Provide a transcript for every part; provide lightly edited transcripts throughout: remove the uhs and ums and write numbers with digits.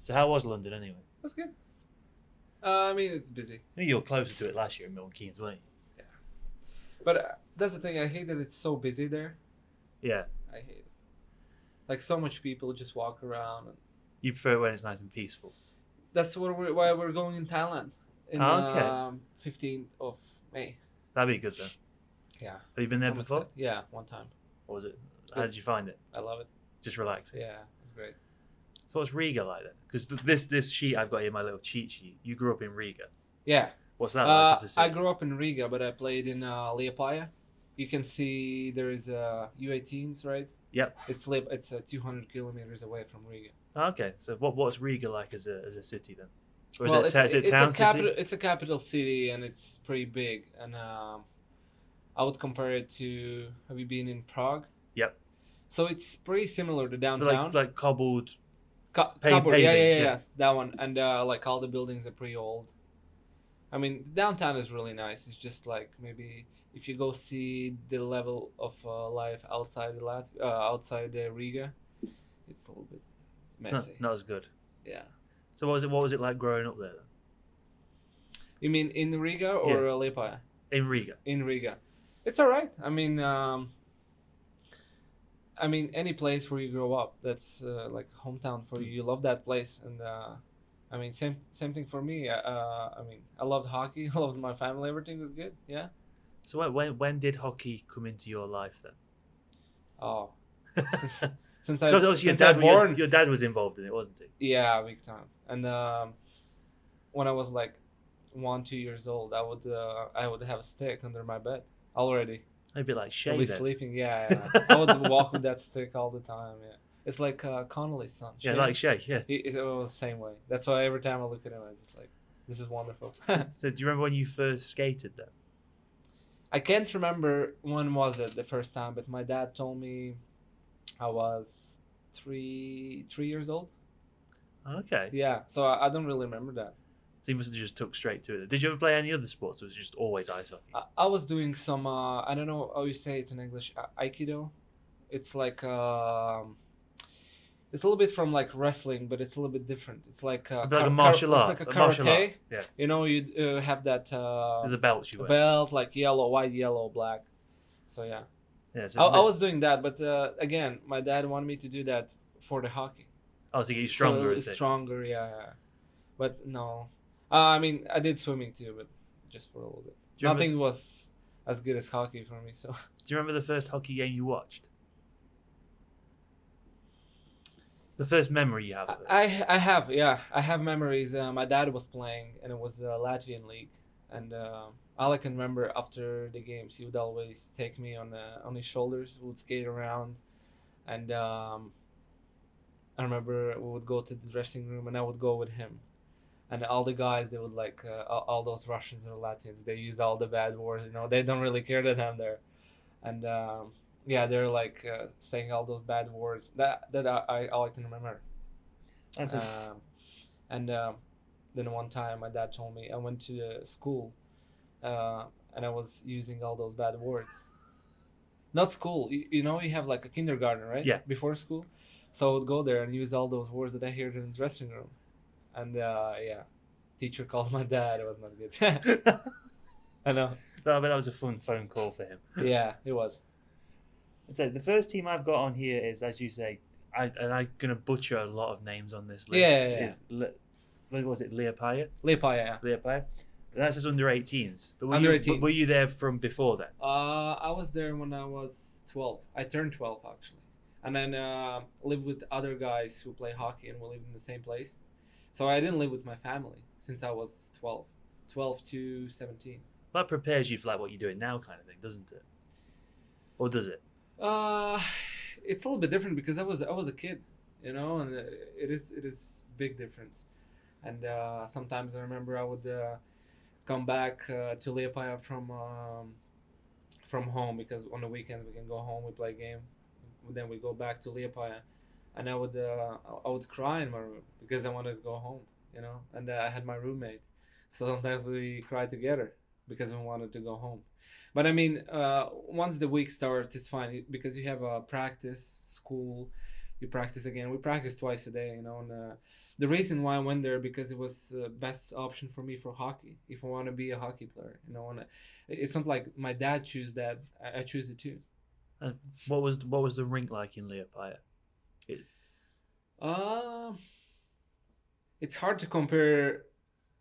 So how was London anyway? That's good. I mean, it's busy. I mean, you were closer to it last year in Milton Keyenes, weren't you? But that's the thing. I hate that it's so busy there. Yeah. I hate it. Like, so much people just walk around. And You prefer it when it's nice and peaceful. that's why we're going in Thailand in 15th of May. That'd be good then. Yeah. Have you been there I'm before? excited. Yeah, one time. What was it? How did you find it? I love it. Just relaxing. Yeah, it's great. So what's Riga like then? Because this sheet I've got here, my little cheat sheet. You grew up in Riga. Yeah. What's that like as a city? I grew up in Riga, but I played in Liepaja. You can see there is U18s, right? Yep. It's 200 kilometers away from Riga. Okay, so what's Riga like as a city then? Or Well, is it a town city? It's a capital city, and it's pretty big. And I would compare it to. Have you been in Prague? Yep. So it's pretty similar to So downtown. like cobbled. Cobbled, yeah, paving. that one. And like all the buildings are pretty old. I mean, downtown is really nice. It's just like maybe if you go see the level of life outside Riga, it's a little bit messy. Not as good. Yeah. So what was it like growing up there then? You mean in Riga or Liepaja? In Riga. In Riga, it's all right. I mean, any place where you grow up, that's like hometown for you. You love that place, and I mean, same thing for me. I mean, I loved hockey. I loved my family. Everything was good. Yeah. So when did hockey come into your life then? Oh, since So I obviously since I born. your dad was involved in it, wasn't he? Yeah, big time. And when I was like 1-2 years old, I would have a stick under my bed already. A bit like Shay I'll be then. sleeping. Yeah. I would walk with that stick all the time. Yeah, it's like Connolly's son. Yeah, Shay. like Shay. Yeah. It was the same way. That's why every time I look at him, I just like, this is wonderful. So do you remember when you first skated then? I can't remember when was it the first time, but my dad told me I was 3 years old. Okay. Yeah, so I don't really remember that. So you must have just took straight to it. Did you ever play any other sports? Or was it just always ice hockey? I was doing some, I don't know how you say it in English, Aikido. It's like, it's a little bit from like wrestling, but it's a little bit different. It's like like a martial art. It's like a martial art. karate. Yeah. You know, you have that The belts you wear. belt, like yellow, white, yellow, black. So yeah. Yeah. So I was doing that, but again, my dad wanted me to do that for the hockey. to get you stronger. So stronger, yeah. But no, I mean, I did swimming too, but just for a little bit. Nothing was as good as hockey for me. So. Do you remember the first hockey game you watched? The first memory you have of it? I have, yeah. I have memories. My dad was playing, and it was the Latvian league. And all I can remember after the games, he would always take me on his shoulders. We would skate around. And I remember we would go to the dressing room, and I would go with him. And all the guys, they would like, all those Russians or Latvians, they use all the bad words, they don't really care that I'm there. And yeah, they're like saying all those bad words. That I all I can remember. And then one time my dad told me I went to school, and I was using all those bad words. Not school, you have like a kindergarten, right? Yeah. Before school, so I would go there and use all those words that I heard in the dressing room, and yeah, teacher called my dad. It was not good. I know. No, but that was a fun phone call for him. Yeah, it was. So the first team I've got on here is, as you say, I'm going to butcher a lot of names on this list. Yeah. What was it, Liepaja? Liepaja, yeah. Liepaja. That says under 18s. But were you there from before then? I was there when I was 12. I turned 12 actually, and then lived with other guys who play hockey, and we lived in the same place. So I didn't live with my family since I was 12 to 17. That prepares you for like what you're doing now, kind of thing, doesn't it? Or does it? It's a little bit different because I was a kid, and it is big difference. And sometimes I remember I would come back to Liepaja from home, because on the weekends we can go home, we play a game, then we go back to Liepaja, and I would cry in my room because I wanted to go home, and I had my roommate, so sometimes we cry together because we wanted to go home. But I mean, once the week starts, it's fine because you have a practice, school, you practice again. We practice twice a day, and the reason why I went there because it was the best option for me for hockey. If I want to be a hockey player, it's not like my dad choose that. I choose it too. And what was the rink like in Liepaja? It's hard to compare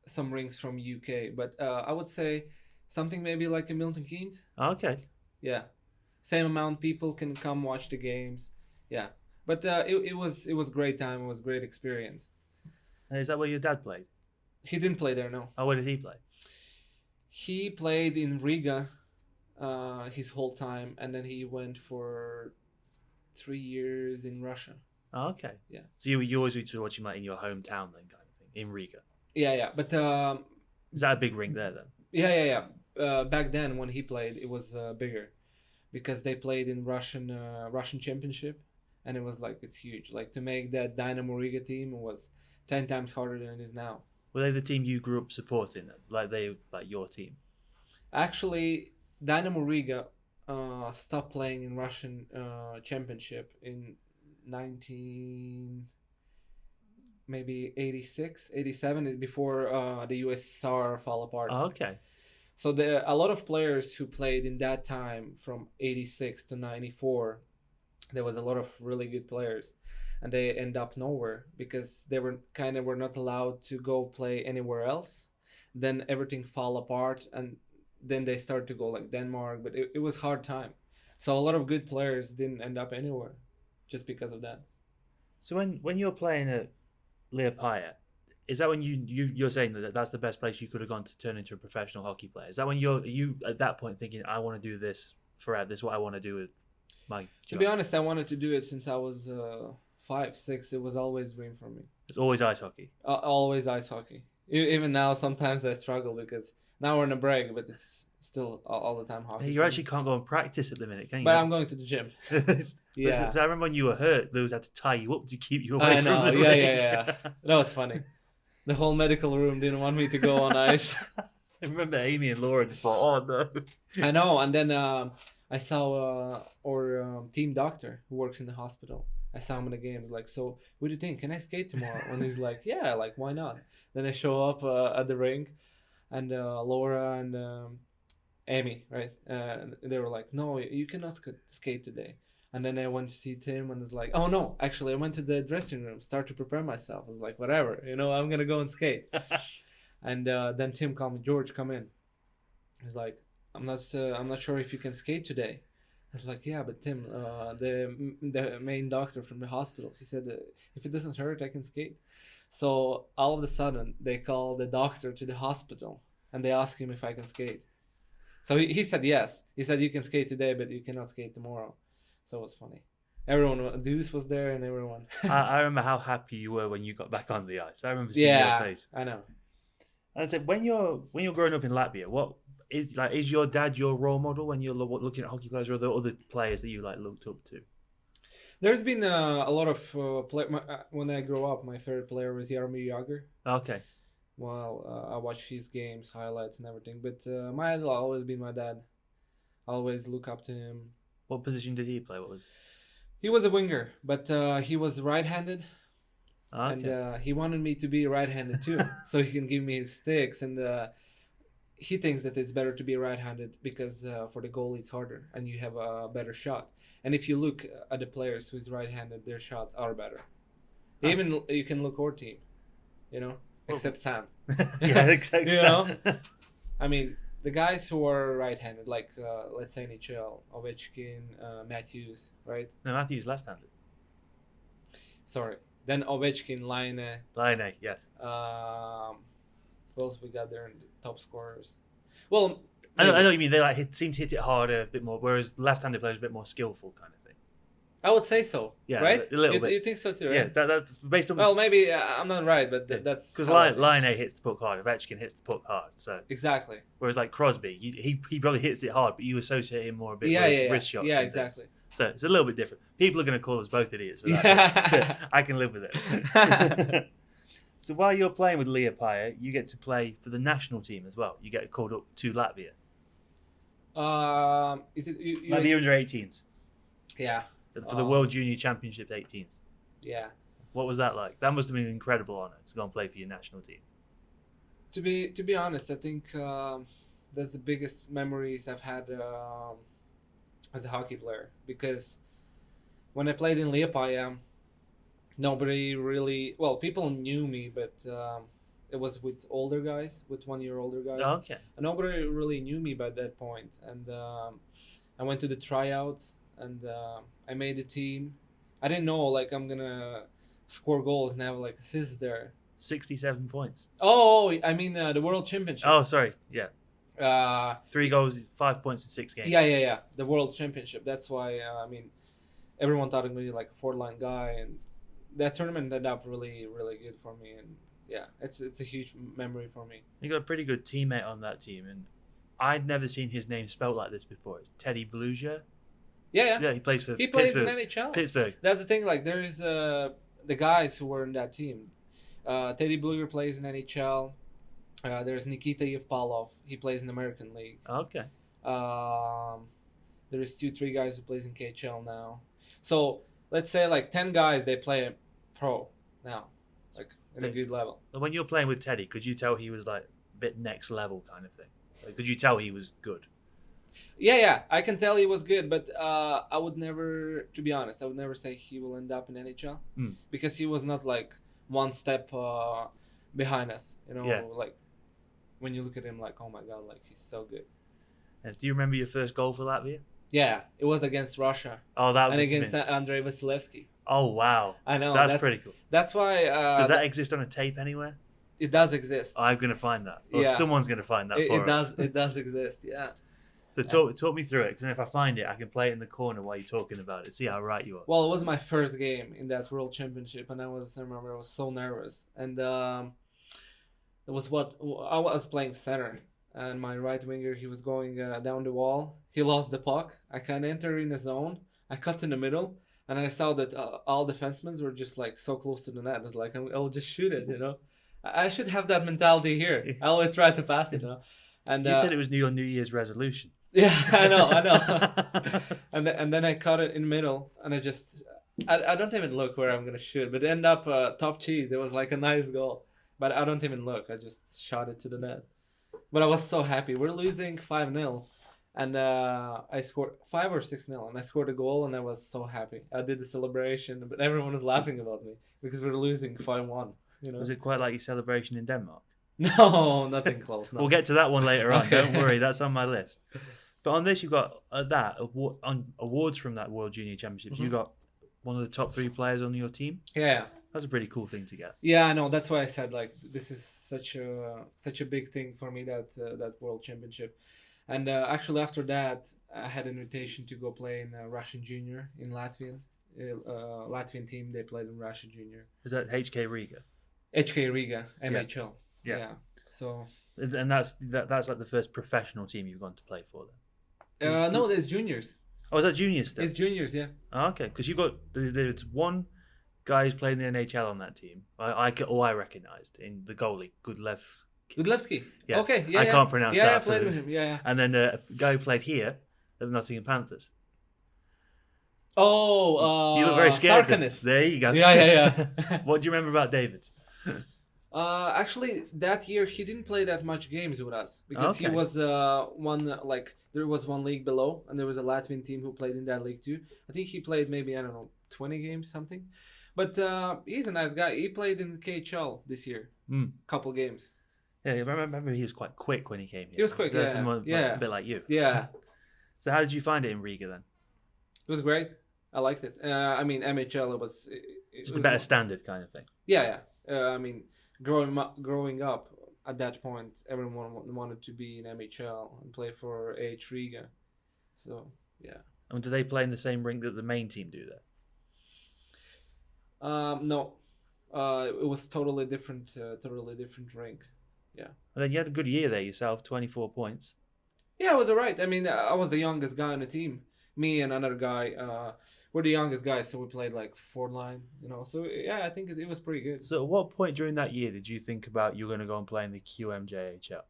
some rinks from UK, but I would say something maybe like a Milton Keyenes. Okay. Yeah, same amount people can come watch the games. Yeah, but it was great time. It was great experience. And is that where your dad played? He didn't play there, no. Oh, where did he play? He played in Riga his whole time, and then he went for 3 years in Russia. Oh, okay. Yeah. So you always used to watch him like in your hometown then, kind of thing, in Riga. Yeah. But is that a big rink there then? Yeah. Back then when he played, it was bigger, because they played in Russian Championship, and it was like it's huge. Like to make that Dynamo Riga team was 10 times harder than it is now. Were they the team you grew up supporting? Like your team? Actually, Dynamo Riga stopped playing in Russian Championship in 86, 87, before the USSR fell apart. Oh, okay. So a lot of players who played in that time from 86 to 94, there was a lot of really good players, and they end up nowhere because they were not allowed to go play anywhere else. Then everything fell apart, and then they started to go like Denmark, but it was hard time. So a lot of good players didn't end up anywhere just because of that. So when you're playing at Liepaja, is that when you're saying that that's the best place you could have gone to turn into a professional hockey player? Is that when you at that point thinking, I want to do this forever, this is what I want to do with my job? To be honest, I wanted to do it since I was 5, 6. It was always a dream for me. It's always ice hockey. Always ice hockey. Even now, sometimes I struggle because now we're in a break, but it's still all the time hockey. Hey, you actually can't go and practice at the minute, can you? But I'm going to the gym. Yeah. I remember when you were hurt, those had to tie you up to keep you away from the rink. Yeah. That was funny. The whole medical room didn't want me to go on ice. I remember Amy and Laura just thought, oh no. I know, and then I saw our team doctor who works in the hospital. I saw him in the games, like, so what do you think? Can I skate tomorrow? And he's like, yeah, like, why not? Then I show up at the rink, and Laura and Amy, right? They were like, no, you cannot skate today. And then I went to see Tim, and was like, oh no, actually I went to the dressing room, start to prepare myself. I was like, whatever, I'm gonna go and skate. And then Tim called me, George, come in. He's like, I'm not sure if you can skate today. I was like, yeah, but Tim, the main doctor from the hospital, he said, if it doesn't hurt, I can skate. So all of a sudden, they called the doctor to the hospital, and they asked him if I can skate. So he said yes. He said, you can skate today, but you cannot skate tomorrow. So it was funny. Everyone, Deuce was there, and everyone. I remember how happy you were when you got back on the ice. I remember seeing your face. I know. And I said, when you're growing up in Latvia, what is your dad your role model when you're looking at hockey players, or are there other players that you like looked up to? There's been a lot of when I grew up, my favorite player was Jaromir Jagr. Okay. Well, I watch his games, highlights, and everything. But my idol always been my dad. I always look up to him. What position did he play? He was a winger, but he was right-handed. Okay. And he wanted me to be right-handed too, so he can give me his sticks. And he thinks that it's better to be right-handed because for the goalie it's harder and you have a better shot. And if you look at the players who's right-handed, their shots are better. Even you can look our team, except Sam. Yeah, except Sam. I mean, the guys who are right-handed, like let's say NHL, Ovechkin, Matthews, right? No, Matthews left-handed. Sorry. Then Ovechkin, Laine, yes. Who else we got there in the top scorers? Well, I know what you mean. They seem to hit it harder, a bit more, whereas left-handed players are a bit more skillful, kind of thing. I would say so. Yeah, right. A little bit. You think so too, right? Yeah, that's based on. Well, maybe I'm not right, but that's because Laine hits the puck hard. Ovechkin hits the puck hard. So exactly. Whereas like Crosby, he probably hits it hard, but you associate him more a bit with wrist shots. Yeah, exactly. So it's a little bit different. People are going to call us both idiots for that. I can live with it. So while you're playing with Liepaja, you get to play for the national team as well. You get called up to Latvia. Is it Latvia under 18s? Yeah. For the World Junior Championships 18s. Yeah. What was that like? That must have been an incredible honor to go and play for your national team. To be honest, I think that's the biggest memories I've had as a hockey player, because when I played in Liepaja, nobody really, well, people knew me, but it was with older guys, with 1 year older guys. Oh, okay. And nobody really knew me by that point. And I went to the tryouts, and I made the team. I didn't know like I'm gonna score goals and have like assists there. 67 points. Oh, I mean the World Championship. Oh, sorry. Yeah. 3 goals, 5 points in 6 games. Yeah. The World Championship. That's why I mean, everyone thought of me like a 4th-line guy, and that tournament ended up really, really good for me. And yeah, it's a huge memory for me. You got a pretty good teammate on that team, and I'd never seen his name spelled like this before. It's Teddy Bluger. Yeah. Yeah, he plays for He plays Pittsburgh. in NHL. Pittsburgh. That's the thing. Like there's the guys who were in that team. Teddy Bluger plays in NHL. There's Nikita Yevpalov. He plays in American League. Okay. There's 2-3 guys who plays in KHL now. So let's say like 10 guys, they play pro now, like in a good level. When you were playing with Teddy, could you tell he was like a bit next level kind of thing? Like, could you tell he was good? Yeah, I can tell he was good, but I would never, to be honest, I would never say he will end up in NHL because he was not like one step behind us. You know, like when you look at him, like, oh my god, like he's so good. Do you remember your first goal for Latvia? Yeah, it was against Russia. Oh, that was against Andrei Vasilevsky. Oh wow, I know that's pretty cool. That's why. Does that exist on a tape anywhere? It does exist. I'm gonna find that. Or someone's gonna find that for us. It does exist. Yeah. So talk me through it, because if I find it, I can play it in the corner while you're talking about it. See how right you are. Well, it was my first game in that World Championship, and I remember I was so nervous, and it was what I was playing center, and my right winger, he was going down the wall. He lost the puck. I kind of entered in the zone. I cut in the middle, and I saw that all defensemen were just like so close to the net. I was like, I'll just shoot it, you know. I should have that mentality here. I always try to pass it, you know. And you said it was your New Year's resolution. Yeah, I know. and then I caught it in the middle, and I don't even look where I'm gonna shoot, but it ended up top cheese. It was like a nice goal, but I don't even look. I just shot it to the net. But I was so happy. We're losing 5-0, and I scored 5 or 6-0, and I scored a goal, and I was so happy. I did the celebration, but everyone was laughing about me because we're losing 5-1. You know? Was it quite like your celebration in Denmark? No, nothing close. We'll get to that one later on. Okay. Don't worry, that's on my list. But on this, you've got on awards from that World Junior Championships. You got one of the top 3 players on your team. Yeah, that's a pretty cool thing to get. Yeah, I know. That's why I said like this is such a big thing for me, that World Championship. And actually after that, I had an invitation to go play in Russian Junior in Latvian team. They played in Russian Junior. Is that HK Riga? HK Riga, MHL. Yeah. So. And that's like the first professional team you've gone to play for then? No, there's juniors. Oh, is that juniors still? It's juniors, yeah. Oh, okay, because there's one guy who's playing the NHL on that team. I recognised in the goalie, Gudlevsky. Yeah. Okay, yeah. I can't pronounce that. Yeah, I played with him. Yeah. And then the guy who played here at the Nottingham Panthers. Oh, you look very scared. Sarkanis. There you go. Yeah. What do you remember about David? Actually, that year he didn't play that much games with us because he was there was one league below, and there was a Latvian team who played in that league too. I think he played maybe 20 games something, but he's a nice guy. He played in KHL this year, couple games. Yeah, I remember he was quite quick when he came here. He was quick, a bit like you. Yeah. So how did you find it in Riga then? It was great. I liked it. I mean, MHL was just a better standard kind of thing. Yeah. I mean, growing up at that point, everyone wanted to be in MHL and play for AH Riga. So yeah. And do they play in the same rink that the main team do there? No, it was totally different rink. Yeah. And then you had a good year there yourself, 24 points. Yeah, it was alright. I mean, I was the youngest guy on the team. Me and another guy, we're the youngest guys, so we played like 4th-line, you know. So yeah, I think it was pretty good. So at what point during that year did you think about you were going to go and play in the QMJHL?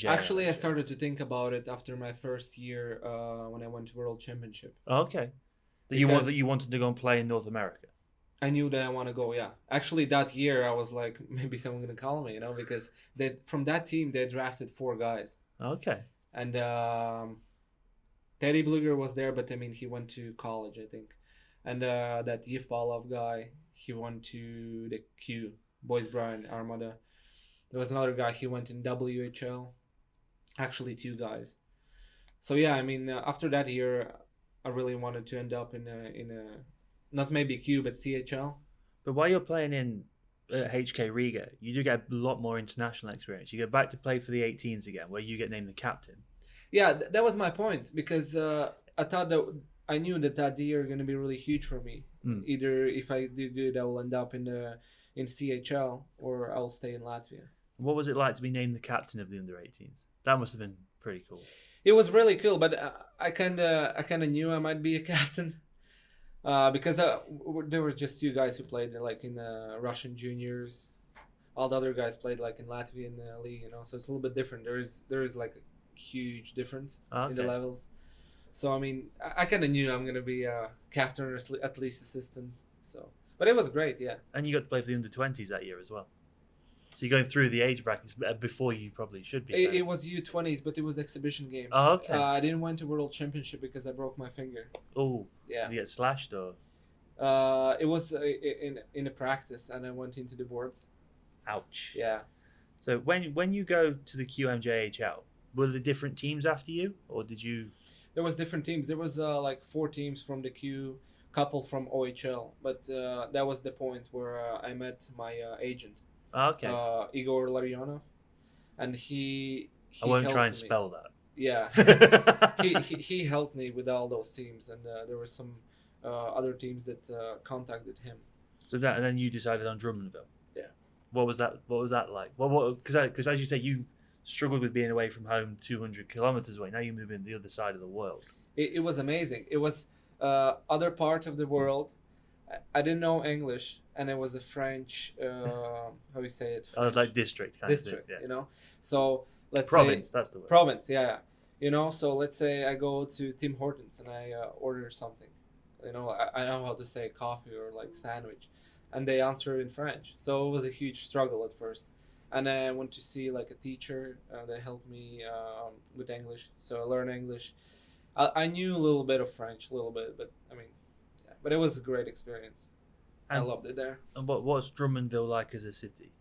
Actually, I started to think about it after my first year when I went to World Championship. Okay. That you wanted to go and play in North America? I knew that I want to go. Yeah, actually, that year I was like, maybe someone gonna call me, because they from that team they drafted 4 guys, Okay. and Teddy Bluger was there, but I mean he went to college, I think, and that Yevpalov guy, he went to the Q Boys Bryan Armada. There was another guy, he went in WHL. Actually, 2 guys. So yeah, I mean, after that year, I really wanted to end up in a not maybe Q but CHL. But while you're playing in HK Riga, you do get a lot more international experience. You get back to play for the 18s again, where you get named the captain. Yeah, that was my point, because I thought that I knew that year going to be really huge for me. Mm. Either if I do good, I will end up in CHL, or I'll stay in Latvia. What was it like to be named the captain of the under 18s? That must have been pretty cool. It was really cool, but I kind of knew I might be a captain, because there were just 2 guys who played like in Russian juniors. All the other guys played like in Latvian league, so it's a little bit different. There is like a huge difference in the levels. So I mean, I kind of knew I'm gonna be a captain or at least assistant. So, but it was great, yeah. And you got to play for the under 20s that year as well. So you're going through the age brackets before you probably should be. It was U20s, but it was exhibition games. Oh, okay. I didn't went to World Championship because I broke my finger. Oh, yeah. Did you get slashed or? It was in a practice, and I went into the boards. Ouch. Yeah. So when you go to the QMJHL, were there different teams after you, or did you? There was different teams. There was like 4 teams from the Q, couple from OHL, but that was the point where I met my agent. Okay. Igor Larionov, and he I won't try and me. spell that. Yeah. he helped me with all those teams, and there were some other teams that contacted him. So and then you decided on Drummondville. Yeah. What was that like? Because as you say, you struggled with being away from home 200 kilometers away. Now you move in the other side of the world. It was amazing. It was other part of the world. I didn't know English, and it was a French. How you say it? French. Like district kind district, of thing. Yeah. So let's province. Say, that's the word. Province, yeah. So let's say I go to Tim Hortons and I order something. I know how to say coffee or like sandwich, and they answer in French. So it was a huge struggle at first, and I went to see like a teacher that helped me with English. So I learned English. I knew a little bit of French, but I mean, yeah. But it was a great experience. I loved it there. And what's Drummondville like as a city?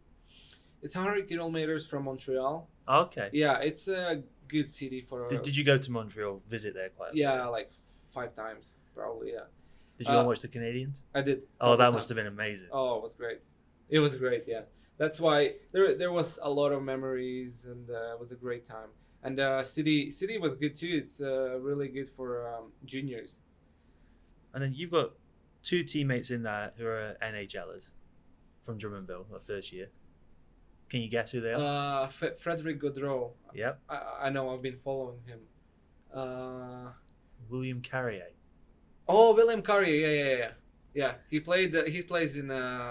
It's 100 kilometers from Montreal. Okay. Yeah, it's a good city for. Did you go to Montreal? Visit there quite? Yeah, like 5 times probably. Yeah. Did you go and watch the Canadiens? I did. Oh, that must have been amazing. Oh, it was great. It was great. Yeah, that's why there was a lot of memories, and it was a great time. And city was good too. It's really good for juniors. And then you've got 2 teammates in there who are NHLers from Drummondville, that first year. Can you guess who they are? Frederick Gaudreau. Yep. I know. I've been following him. William Carrier. Oh, William Carrier. Yeah. He played. He plays in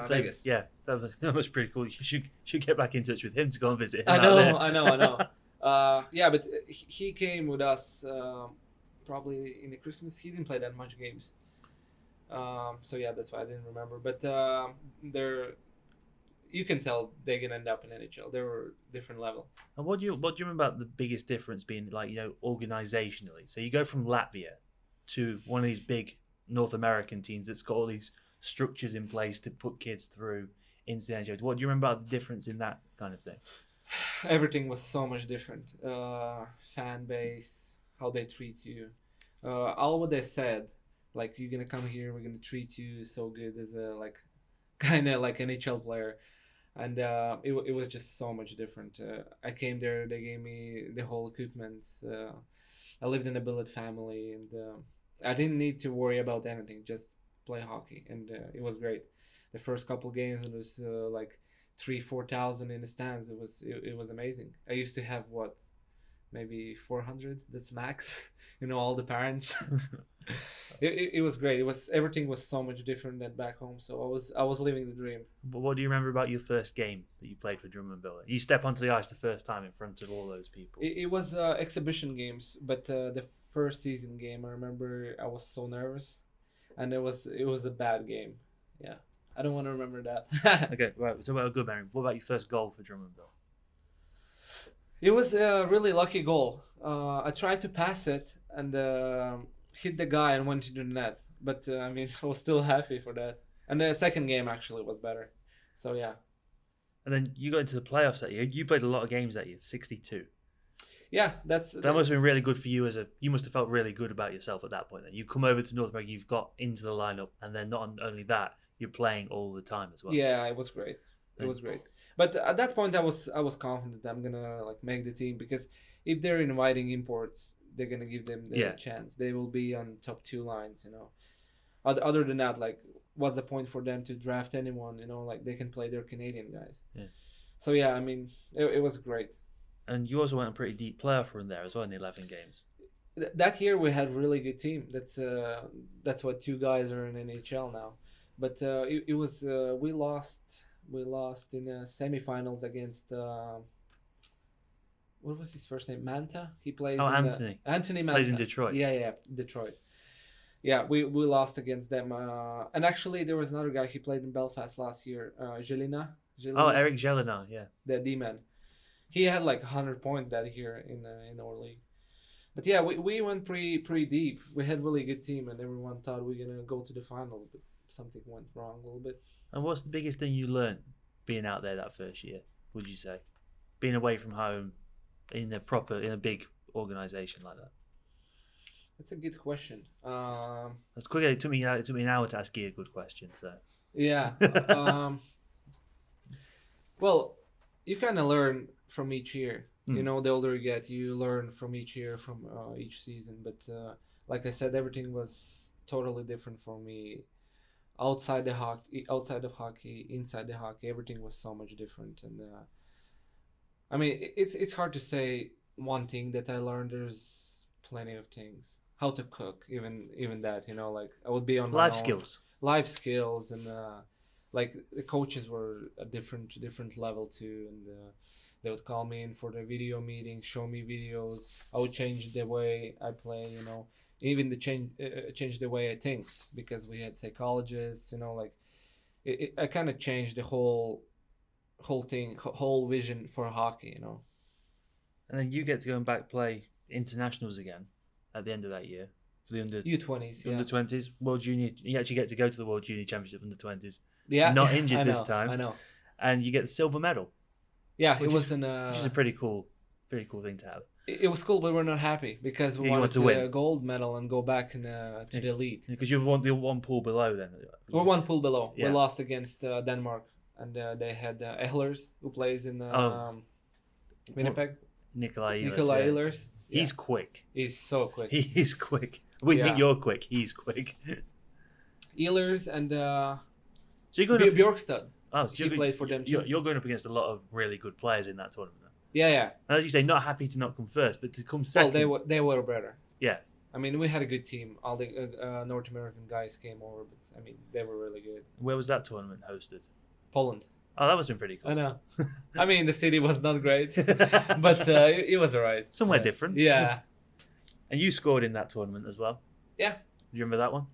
Vegas. Yeah, that was pretty cool. You should get back in touch with him to go and visit him. I know. Yeah, but he came with us probably in the Christmas. He didn't play that much games. So yeah, that's why I didn't remember. But you can tell they're gonna end up in NHL. They were different level. And what do you remember about the biggest difference being like organizationally? So you go from Latvia to one of these big North American teams that's got all these structures in place to put kids through into the NHL. What do you remember about the difference in that kind of thing? Everything was so much different. Fan base, how they treat you, all what they said. Like, you're gonna come here, we're gonna treat you so good as a kind of like NHL player, and it was just so much different. I came there, they gave me the whole equipment. I lived in a billet family, and I didn't need to worry about anything, just play hockey, and it was great. The first couple games, it was like 3,000-4,000 in the stands. It was amazing. I used to have maybe 400. That's max. All the parents. It was great. Everything was so much different than back home. So I was living the dream. But what do you remember about your first game that you played for Drummondville? You step onto the ice the first time in front of all those people. It was exhibition games, but the first season game, I remember I was so nervous, and it was a bad game. Yeah. I don't want to remember that. Okay, right. We're talking about a good memory. What about your first goal for Drummondville? It was a really lucky goal. I tried to pass it and hit the guy and went into the net. But I mean, I was still happy for that. And the second game actually was better. So yeah. And then you got into the playoffs that year. You played a lot of games that year, 62. Yeah, That must have been really good for you you must have felt really good about yourself at that point. Then you come over to North America, you've got into the lineup, and then not only that, you're playing all the time as well. Yeah, it was great. It was great. But at that point, I was confident I'm gonna like make the team, because if they're inviting imports, they're gonna give them the chance. They will be on top 2 lines, you know. Other than that, like, what's the point for them to draft anyone? You know, like they can play their Canadian guys. Yeah. So yeah, I mean, it was great. And you also went a pretty deep playoff run there as well in the 11 games. That year we had a really good team. That's what 2 guys are in NHL now. But it was we lost in semifinals against what was his first name? Manta. He plays. Anthony. Anthony Manta plays in Detroit. Yeah, Detroit. Yeah, we lost against them. And actually, there was another guy. He played in Belfast last year. Jelena. Oh, Eric Jelena, yeah. The D-man. He had like 100 points that year in our league. But yeah, we went pretty deep. We had a really good team, and everyone thought we were gonna go to the finals, but something went wrong a little bit. And what's the biggest thing you learned being out there that first year, would you say? Being away from home in a big organisation like that? That's a good question. That's quick. It took me an hour to ask you a good question. So yeah. Well, you kind of learn from each year. You know, the older you get, you learn from each year, from each season. But like I said, everything was totally different for me. Outside of hockey, inside the hockey, everything was so much different. And I mean, it's hard to say one thing that I learned. There's plenty of things. How to cook, even that, you know, like I would be on life skills, and like the coaches were a different level too, and they would call me in for the video meeting, show me videos. I would change the way I play, you know, even change the way I think, because we had psychologists, you know, like I kind of changed the whole vision for hockey, you know. And then you get to go and back play internationals again at the end of that year for the under U20s, under 20s World Junior. You actually get to go to the World Junior Championship under 20s. Yeah, not injured this time. I know. And you get the silver medal. Yeah, it was which is a pretty cool thing to have. It was cool, but we're not happy because we wanted to win a gold medal and go back to the elite. Because you're one pool below then. We're one pool below. Yeah. We lost against Denmark, and they had Ehlers, who plays in Winnipeg. Nikolai Ehlers. Yeah. He's quick. He's so quick. He's quick. We think you're quick. He's quick. Ehlers and so you're going Bjorkstad. Oh, so he played for them too. You're going up against a lot of really good players in that tournament. Yeah. And as you say, not happy to not come first, but to come second. Well, they were better. Yeah. I mean, we had a good team. All the North American guys came over, but I mean, they were really good. Where was that tournament hosted? Poland. Oh, that must have been pretty cool. I know. I mean, the city was not great, but it was alright. Somewhere different. Yeah. And you scored in that tournament as well. Yeah. Do you remember that one?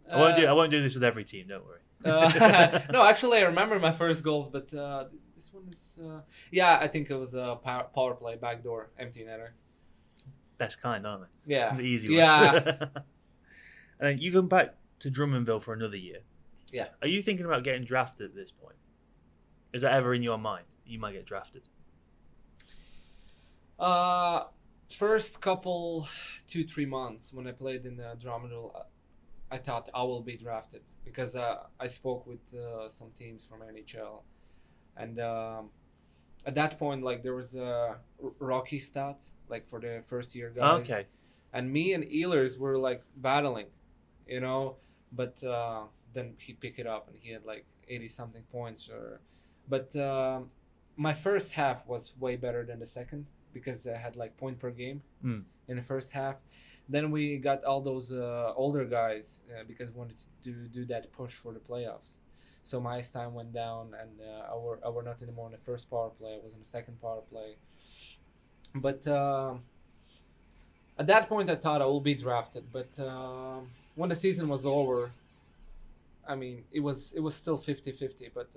I won't do this with every team. Don't worry. No, actually, I remember my first goals, but this one is. I think it was a power play, backdoor, empty netter. Best kind, aren't they? Yeah. The easy ones. Yeah. And then you come back to Drummondville for another year. Yeah. Are you thinking about getting drafted at this point? Is that ever in your mind? You might get drafted. First couple 2-3 months when I played in Drummondville, I thought I will be drafted because I spoke with some teams from NHL, and at that point, like, there was Rocky stats like for the first year guys. Okay. And me and Ehlers were like battling, you know, but then he picked it up and he had like 80 something points. But my first half was way better than the second because I had like point per game in the first half. Then we got all those older guys because we wanted to do that push for the playoffs. So my ice time went down, and I were not anymore in the first power play. I was in the second power play. But at that point, I thought I will be drafted. But when the season was over, I mean, it was still 50-50, but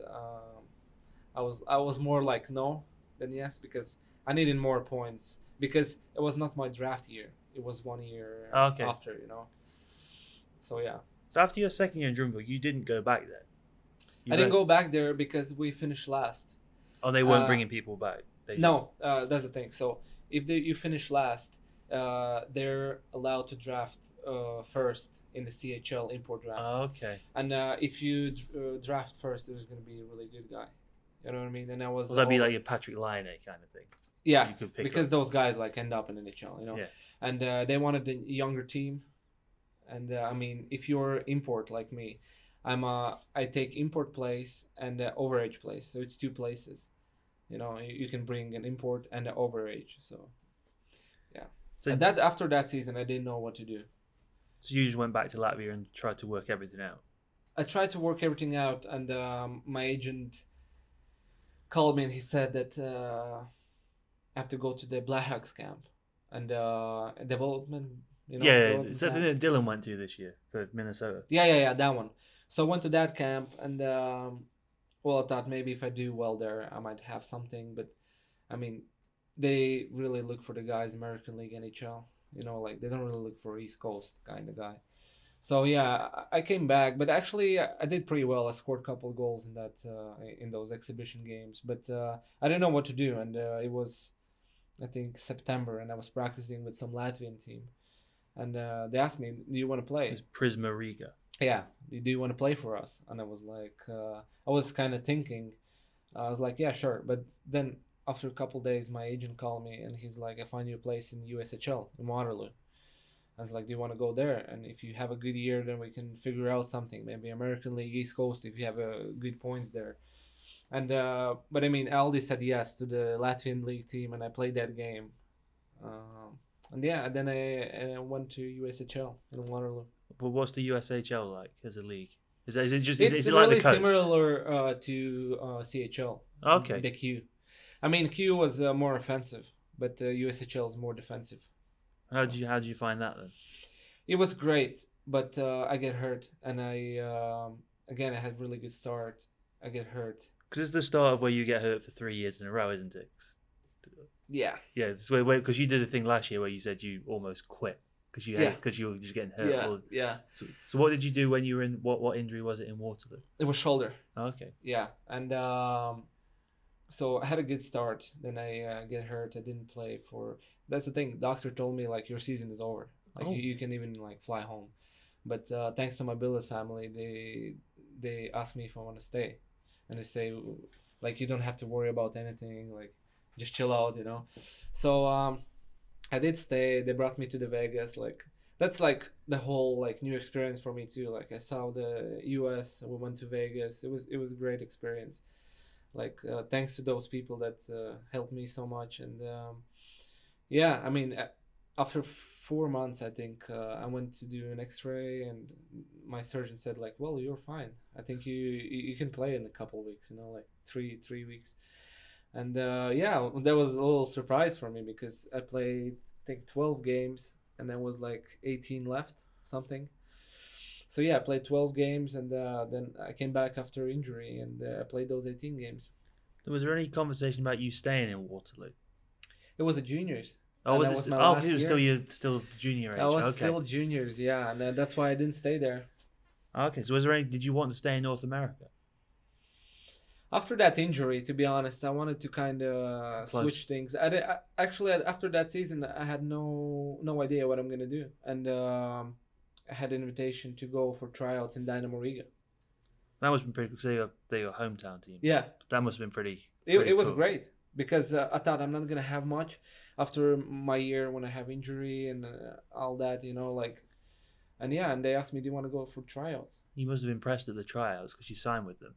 I was more like no than yes, because I needed more points, because it was not my draft year. It was 1 year Okay. after, So yeah. So after your second year in Drumville, you didn't go back there. I didn't go back there because we finished last. Oh, they weren't bringing people back. No, that's the thing. So if you finish last, they're allowed to draft first in the CHL import draft. Oh, okay. And if you draft first, there's going to be a really good guy. You know what I mean? And I was. Well, that'd be like your Patrick Laine kind of thing. Yeah, you could pick because up. those guys like end up in the NHL, Yeah. And they wanted a younger team, and I mean, if you're import like me, I take import place and overage place, so it's two places. You can bring an import and an overage. So, yeah. So and after that season, I didn't know what to do. So you just went back to Latvia and tried to work everything out. I tried to work everything out, and my agent called me and he said that I have to go to the Blackhawks camp and development. It's something that Dylan went to this year for Minnesota. Yeah, that one. So I went to that camp, and I thought maybe if I do well there, I might have something. But I mean, they really look for the guys American League, NHL. Like they don't really look for East Coast kind of guy. So yeah, I came back, but actually I did pretty well. I scored a couple of goals in those exhibition games, but I didn't know what to do, and it was, I think, September, and I was practicing with some Latvian team, and they asked me, "Do you want to play?" It's Prisma Riga. Yeah, do you want to play for us? And I was like, I was kind of thinking, I was like, yeah, sure. But then after a couple of days, my agent called me, and he's like, I find you a place in USHL in Waterloo. I was like, do you want to go there? And if you have a good year, then we can figure out something. Maybe American League, East Coast, if you have good points there. And but I mean, Aldi said yes to the Latvian League team, and I played that game. And then I went to USHL in Waterloo. But what's the USHL like as a league? Is it just? It's is it really like the coast? similar to CHL. Okay. The Q. I mean, Q was more offensive, but USHL is more defensive. How did you find that then? It was great, but I get hurt, and I had really good start. I get hurt. Because it's the start of where you get hurt for 3 years in a row, isn't it? Yeah. Yeah, it's because you did a thing last year where you said you almost quit because you were just getting hurt. Yeah. So what did you do when you were in what injury was it in Waterloo? It was shoulder. Oh, okay. Yeah, and so I had a good start. Then I get hurt. I didn't play for. That's the thing. Doctor told me like your season is over. Like you can even like fly home. But thanks to my billet family, they asked me if I want to stay, and they say like you don't have to worry about anything. Like just chill out, So I did stay. They brought me to the Vegas. Like that's like the whole like new experience for me too. Like I saw the US. We went to Vegas. It was a great experience. Like thanks to those people that helped me so much. And I mean after 4 months, I think I went to do an X-ray, and my surgeon said like, well, you're fine. I think you can play in a couple of weeks. Like three weeks. And that was a little surprise for me because I played, I think, 12 games, and there was like 18 left, something. So I played 12 games, and then I came back after injury, and I played those 18 games. Was there any conversation about you staying in Waterloo? It was a juniors. Oh, was it? It was still junior age. I was still juniors, yeah, and that's why I didn't stay there. Okay, so did you want to stay in North America? After that injury, to be honest, I wanted to kind of switch things. Actually, after that season, I had no idea what I'm going to do. And I had an invitation to go for tryouts in Dynamo Riga. That must have been pretty cool. They're your hometown team. Yeah. That must have been pretty It was cool. great because I thought I'm not going to have much after my year when I have injury and all that, and they asked me, do you want to go for tryouts? You must have been impressed at the tryouts because you signed with them.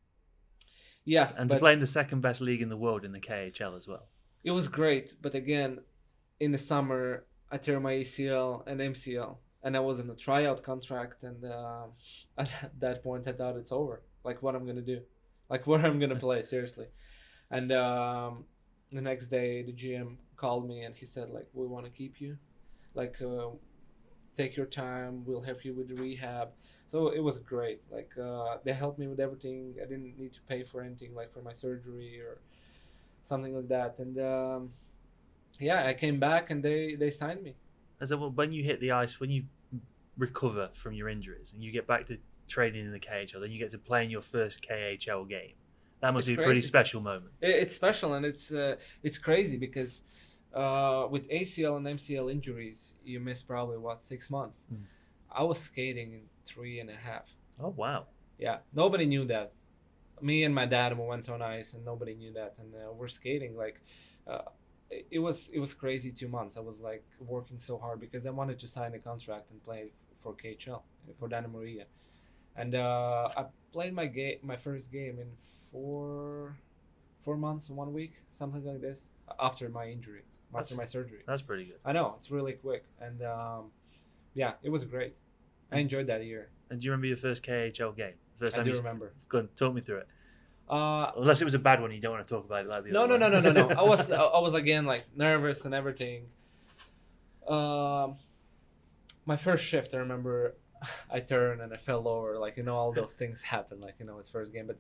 Yeah. And to play in the second best league in the world in the KHL as well. It was great. But again, in the summer, I tear my ACL and MCL. And I was in a tryout contract. And at that point, I thought it's over. Like, what I'm going to do. Like, where I'm going to play, seriously. And the next day, the GM called me and he said, like, we want to keep you. Like, take your time. We'll help you with the rehab. So it was great. Like they helped me with everything. I didn't need to pay for anything, like for my surgery or something like that. And yeah, I came back and they signed me. And so when you hit the ice, when you recover from your injuries and you get back to training in the KHL, then you get to play in your first KHL game. That must It's be a pretty crazy. special moment. It's special, and it's crazy because with ACL and MCL injuries, you miss probably 6 months. Mm. I was skating in 3.5. Oh wow! Yeah, nobody knew that. Me and my dad we went on ice, and nobody knew that. And we're skating like it was crazy 2 months. I was like working so hard because I wanted to sign a contract and play for KHL for Dynamo Riga. And I played my first game in 4 months, 1 week, something like this, after my injury, after my surgery. That's pretty good. I know, it's really quick, and yeah, it was great. I enjoyed that year. And do you remember your first KHL game? First time I do remember. Go on, talk me through it. Uh, Unless it was a bad one, you don't want to talk about it like the no, other no, no, one. no, no, no. I was again like nervous and everything. My first shift, I remember, I turned and I fell over. Like all those things happen. Like his first game, but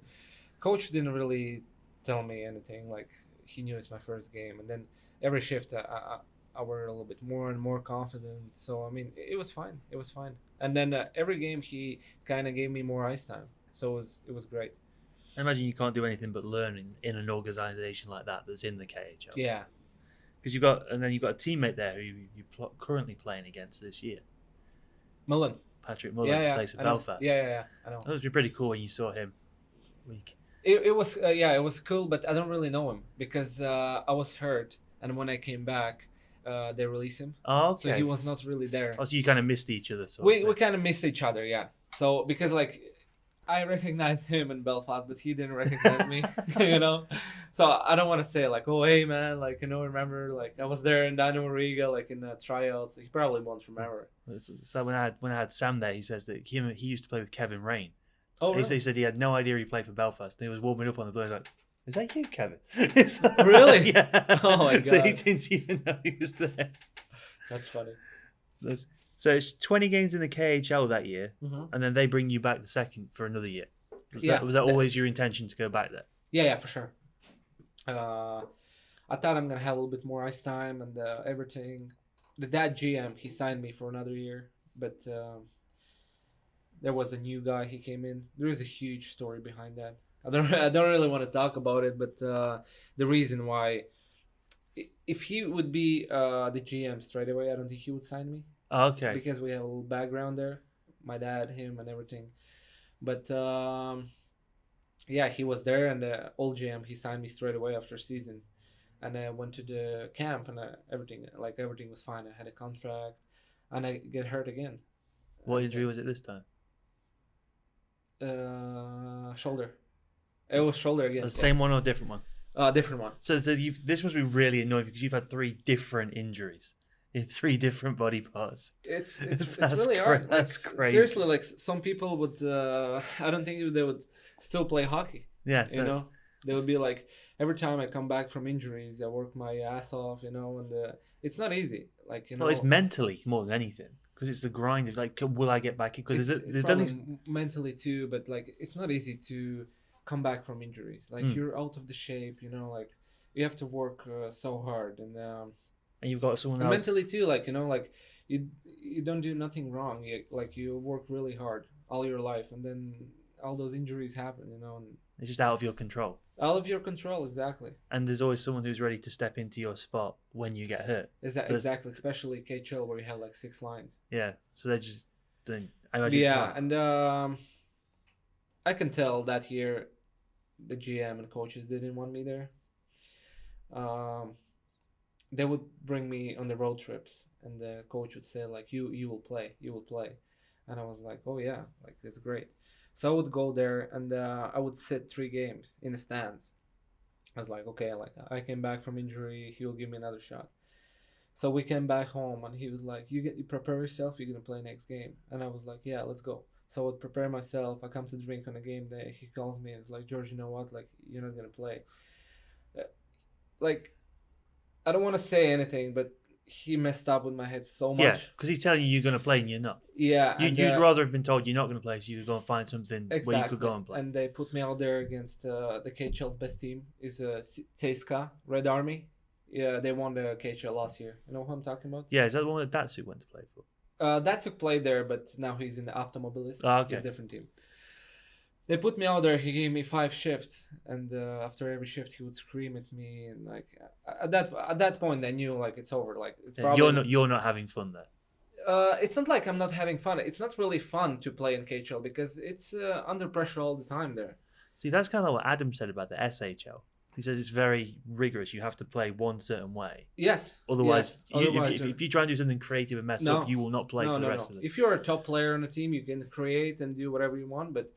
coach didn't really tell me anything. Like he knew it's my first game, and then every shift I were a little bit more and more confident. So I mean, it was fine. It was fine. And then every game he kind of gave me more ice time. So it was great. I imagine you can't do anything but learn in an organisation like that that's in the KHL. Yeah. Because you've got a teammate there who you're currently playing against this year. Mullen. Patrick Mullen plays for I know. Belfast. Yeah. I know. That would be pretty cool when you saw him. It was it was cool, but I don't really know him because I was hurt, and when I came back, they released him. Oh, okay. So he was not really there. Oh, so you kind of missed each other. We kind of missed each other, yeah. So because like I recognized him in Belfast, but he didn't recognize me, So I don't want to say like, oh hey man, like remember like I was there in Dynamo Riga, like in the tryouts. He probably won't remember. So when I had Sam there, he says that he used to play with Kevin Rain. Oh, really? He said he had no idea he played for Belfast. And he was warming up on the blue. He's like, "Is that you, Kevin?" Really? Yeah. Oh my god! So he didn't even know he was there. That's funny. So it's 20 games in the KHL that year, Mm-hmm. and then they bring you back the second for another year. Was that always your intention to go back there? Yeah, for sure. I thought I'm gonna have a little bit more ice time and everything. That GM he signed me for another year, but there was a new guy. He came in. There is a huge story behind that. I don't really want to talk about it, but the reason why, if he would be the GM straight away, I don't think he would sign me. Okay. Because we have a little background there, my dad, him, and everything. But yeah, he was there, and the old GM he signed me straight away after season, and I went to the camp, and everything was fine. I had a contract, and I get hurt again. What injury was it this time? Shoulder. It was shoulder again. The same one or a different one? Different one. So this must be really annoying because you've had 3 different injuries in 3 different body parts. It's really hard. That's crazy. Seriously, like some people would. I don't think they would still play hockey. Yeah. They would be like, every time I come back from injuries, I work my ass off, and it's not easy. Like Well, it's mentally more than anything because it's the grind of like, will I get back in? Because it's probably mentally too, but like it's not easy to come back from injuries. Like you're out of the shape, like you have to work so hard, and you've got someone else mentally too. Like like you don't do nothing wrong. You work really hard all your life, and then all those injuries happen. And it's just out of your control. Out of your control, exactly. And there's always someone who's ready to step into your spot when you get hurt. Exactly, especially KHL where you have like 6 lines. Yeah, so they just don't. I imagine. Yeah, and I can tell that year the GM and coaches didn't want me there. They would bring me on the road trips, and the coach would say like, "You will play, and I was like, "Oh yeah, like it's great." So I would go there, and I would sit 3 games in the stands. I was like, okay, like I came back from injury, he will give me another shot. So we came back home, and he was like, you prepare yourself, you're gonna play next game. And I was like, yeah, let's go. So I would prepare myself. I come to drink on a game day. He calls me and it's like, George, you know what? Like, you're not gonna play. Like, I don't want to say anything, but he messed up with my head so Yeah, much. because he's telling you you're going to play and you're not. Yeah, You'd rather have been told you're not going to play, so you could go and find something where you could exactly. go and play. And they put me out there against the KHL's best team is CSKA Red Army. Yeah, they won the KHL last year. You know who I'm talking about? Yeah, is that the one that Datsu went to play for? That took play there, but now he's in the Automobilist. Oh, okay. It's a different team. They put me out there. He gave me 5 shifts, and after every shift, he would scream at me. And like at that point, I knew like it's over. Like it's probably you're not having fun there. It's not like I'm not having fun. It's not really fun to play in KHL because it's under pressure all the time there. See, that's kind of like what Adam said about the SHL. He says it's very rigorous. You have to play one certain way. Yes. Otherwise, Yes. if you try and do something creative and mess up, you will not play for the rest of it. If you're a top player on a team, you can create and do whatever you want, but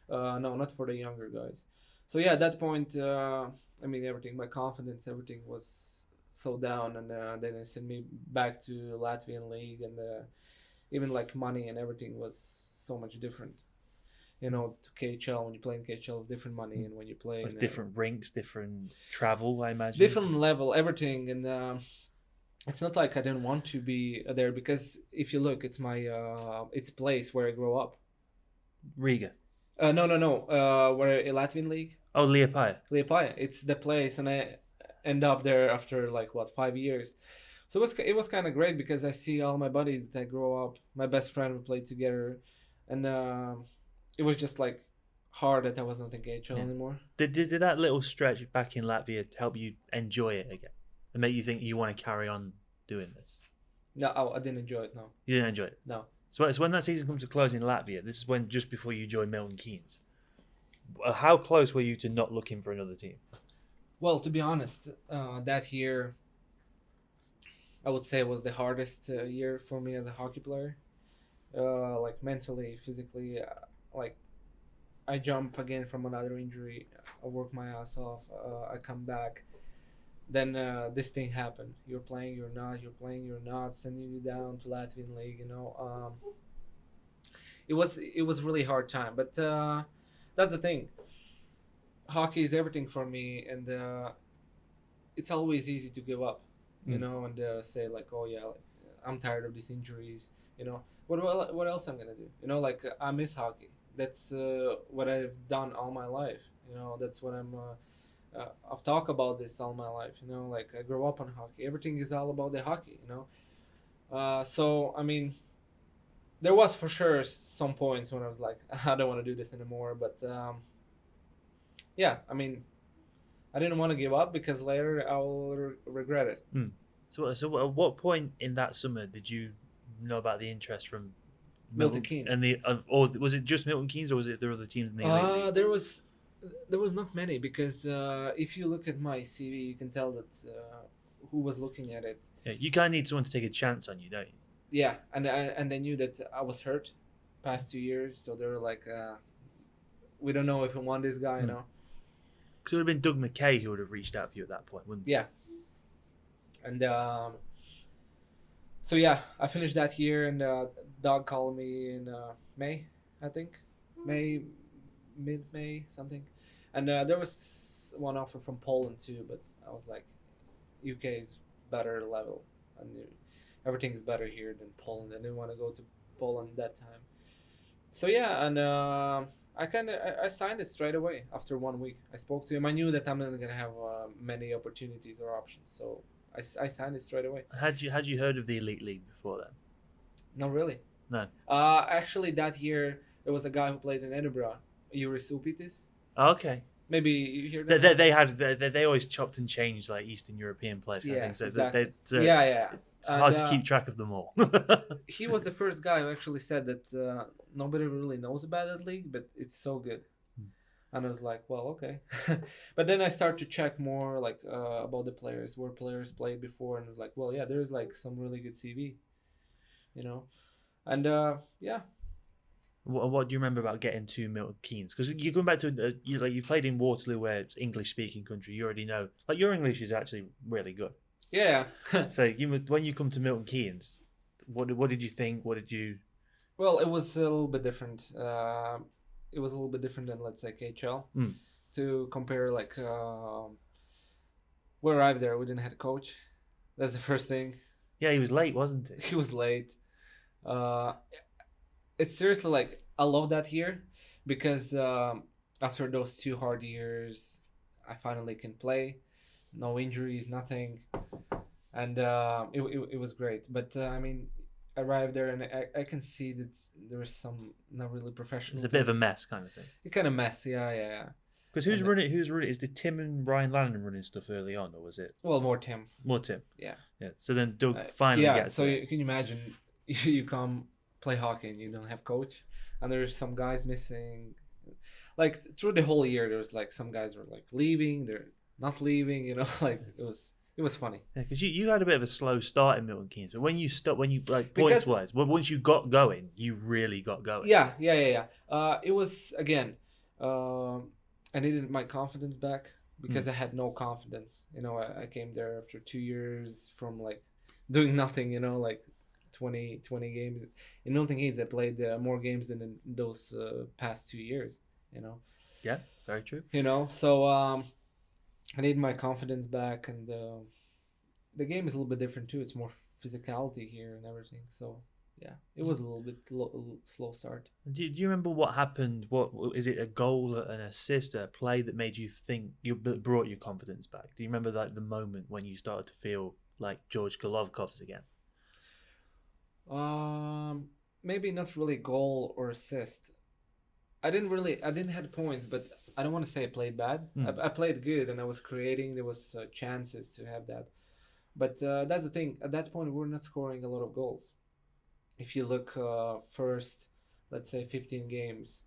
no, not for the younger guys. So yeah, at that point, I mean, everything, my confidence, everything was so down, and then they sent me back to Latvian league, and even like money and everything was so much different. You know, to KHL, when you play in KHL, it's different money, and when you play it's in different rinks, different travel, I imagine. Different level, everything, and it's not like I didn't want to be there, because if you look, it's my it's place where I grew up. Riga. No. We're a Latvian league. Oh, Liepaja. Liepaja. It's the place, and I end up there after like 5 years. So it was kind of great because I see all my buddies that I grew up. My best friend we played together, and it was just like hard that I was not in KHL anymore. Did that little stretch back in Latvia help you enjoy it again and make you think you want to carry on doing this? No, I didn't enjoy it. No. You didn't enjoy it. No. So it's when that season comes to close in Latvia. This is when just before you joined Milton Keyenes. How close were you to not looking for another team? Well, to be honest, that year, I would say was the hardest year for me as a hockey player. Like mentally, physically, like I jump again from another injury. I work my ass off. I come back. Then this thing happened. You're playing, you're not. You're playing, you're not. Sending you down to Latvian league. You know, it was really hard time. But that's the thing. Hockey is everything for me, and it's always easy to give up. You know, and say like, oh yeah, like, I'm tired of these injuries. You know, what else I'm gonna do? You know, like I miss hockey. That's what I've done all my life. You know, that's what I've talked about this all my life. You know, like I grew up on hockey. Everything is all about the hockey. You know, so I mean, there was for sure some points when I was like, I don't want to do this anymore. But yeah, I mean, I didn't want to give up because later I will regret it. So at what point in that summer did you know about the interest from Milton Keyenes? And or was it just Milton Keyenes, or was it there other teams in the elite league? There was not many, because if you look at my CV, you can tell that who was looking at it. Yeah, you kind of need someone to take a chance on you, don't you? Yeah, and they knew that I was hurt past 2 years, so they were like, we don't know if we want this guy, you know. Because it would have been Doug McKay who would have reached out for you at that point, wouldn't it? Yeah. And so yeah, I finished that year, and Doug called me in May, I think, mid-May, something, and there was one offer from Poland too, but I was like, UK is better level, and everything is better here than Poland. I didn't want to go to Poland that time. So yeah, and I signed it straight away after 1 week. I spoke to him. I knew that I'm not gonna have many opportunities or options, so I signed it straight away. Had you heard of the elite league before then? Not really. No. Actually, that year there was a guy who played in Edinburgh, Juris Upitis. Okay. Maybe you hear that? They always chopped and changed like Eastern European players. Yeah, I think. So exactly. yeah. It's hard to keep track of them all. He was the first guy who actually said that nobody really knows about that league, but it's so good. And I was like, well, okay. But then I started to check more like about the players, where players played before, and I was like, well, yeah, there's like some really good CV, you know. And yeah. What do you remember about getting to Milton Keyenes? Because you're going back to you played in Waterloo, where it's English speaking country. You already know, like, your English is actually really good. Yeah. So when you come to Milton Keyenes, what did you think? What did you? Well, it was a little bit different. It was a little bit different than, let's say, KHL. To compare, like, we arrived there, we didn't have a coach. That's the first thing. Yeah, he was late, wasn't he? He was late. Uh, it's seriously like I love that year because after those 2 hard years, I finally can play. No injuries, nothing, and it was great. But I mean, I arrived there and I can see that there was some not really professional. It's a bit of a things. mess kind of thing. It kind of mess, yeah. Because who's running? Is it Tim and Ryan Lannon running stuff early on, or was it Well, more Tim. more Tim? Yeah. Yeah. So then Doug finally yeah. gets So there. can you imagine you come play hockey and you don't have coach, and there's some guys missing. Like through the whole year, there was like some guys were like leaving, they're not leaving. You know, like it was funny. Yeah, because you had a bit of a slow start in Milton Keynes, but when you like Because- points wise, once you got going, you really got going. Yeah. It was again. I needed my confidence back because I had no confidence. You know, I came there after 2 years from like doing nothing. You know, like 20 games. In Milton Keynes, I played more games than in those past 2 years. You know. Yeah, very true. You know, so I need my confidence back, and the game is a little bit different too. It's more physicality here and everything. So yeah, it was a little bit slow start. Do you remember what happened? What is it? A goal, an assist, a play that made you think brought your confidence back? Do you remember like the moment when you started to feel like George Golovkovs again? Maybe not really goal or assist. I didn't have points, but I don't want to say I played bad. I played good and I was creating. There was chances to have that, but that's the thing. At that point, we were not scoring a lot of goals. If you look first, let's say 15 games,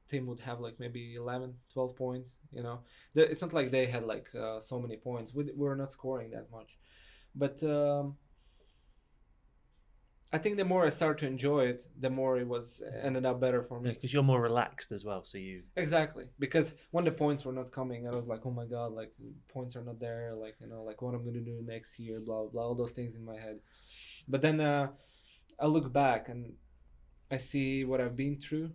team would have like maybe 11, 12 points. You know, it's not like they had like so many points. We were not scoring that much, but. I think the more I started to enjoy it, the more it was ended up better for me. Because you're more relaxed as well, so you Exactly, because when the points were not coming, I was like, oh my god, like points are not there, like you know, like what I'm gonna do next year, blah blah, all those things in my head. But then I look back and I see what I've been through,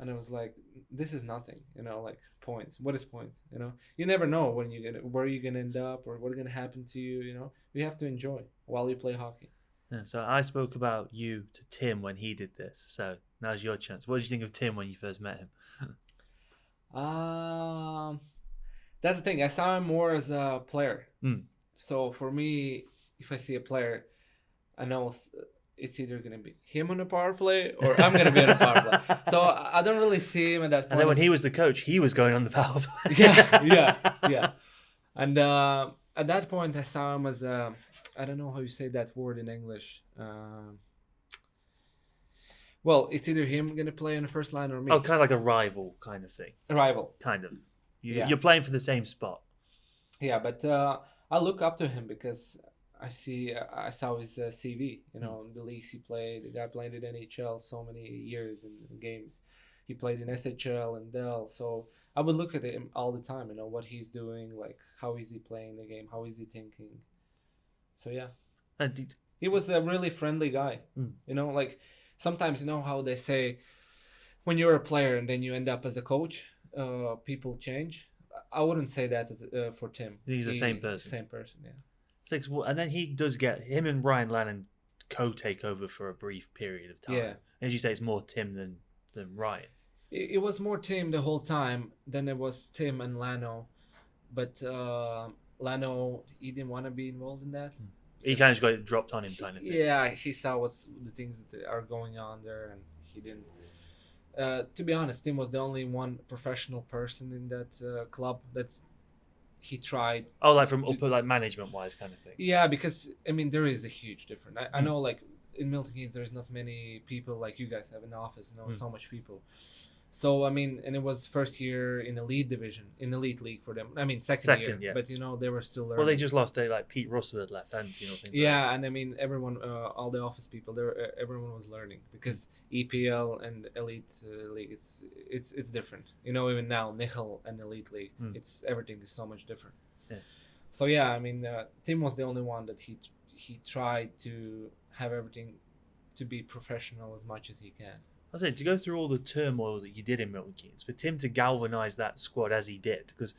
and I was like, this is nothing, you know, like points. What is points? You know, you never know where you're gonna end up or what's gonna happen to you. You know, you have to enjoy while you play hockey. Yeah, so I spoke about you to Tim when he did this. So now's your chance. What did you think of Tim when you first met him? That's the thing. I saw him more as a player. Mm. So for me, if I see a player, I know it's either gonna be him on a power play or I'm gonna be on a power play. So I don't really see him at that point. And then when he was the coach, he was going on the power play. Yeah. And at that point, I saw him as a. I don't know how you say that word in English. Well, it's either him gonna play on the first line or me. Oh, kind of like a rival kind of thing. A rival. Kind of. Yeah. You're playing for the same spot. Yeah, but I look up to him because I saw his CV. You know, the leagues he played. The guy played in NHL so many years in games. He played in SHL and Dell. So I would look at him all the time. You know what he's doing, like how is he playing the game, how is he thinking. So yeah, And he was a really friendly guy. You know, like sometimes you know how they say when you're a player and then you end up as a coach, people change. I wouldn't say that as, for Tim. He's the same person. Same person, yeah. And then he does get him and Ryan Lannon co-take over for a brief period of time. Yeah. As you say, it's more Tim than Ryan. It was more Tim the whole time. Then it was Tim and Lano, but Lano, he didn't want to be involved in that. He kind of just got it dropped on him, kind of thing. Yeah, he saw what's the things that are going on there, and he didn't. To be honest, Tim was the only one professional person in that club that he tried. Oh, like from upper, like management wise, kind of thing. Yeah, because I mean there is a huge difference. I know, like in Milton Keynes, there's not many people like you guys have in the office. You know, so much people. So I mean, and it was first year in elite division, in elite league for them. I mean, second year, yeah. but you know they were still learning. Well, they just lost. Like Pete Russell had left, and things. Yeah, like and I mean everyone, all the office people, everyone was learning because EPL and elite league, it's different. You know, even now Nihil and elite league, it's everything is so much different. Yeah. So yeah, I mean, Tim was the only one that he tried to have everything to be professional as much as he can. I said, to go through all the turmoil that you did in Milton Keynes, for Tim to galvanise that squad as he did, because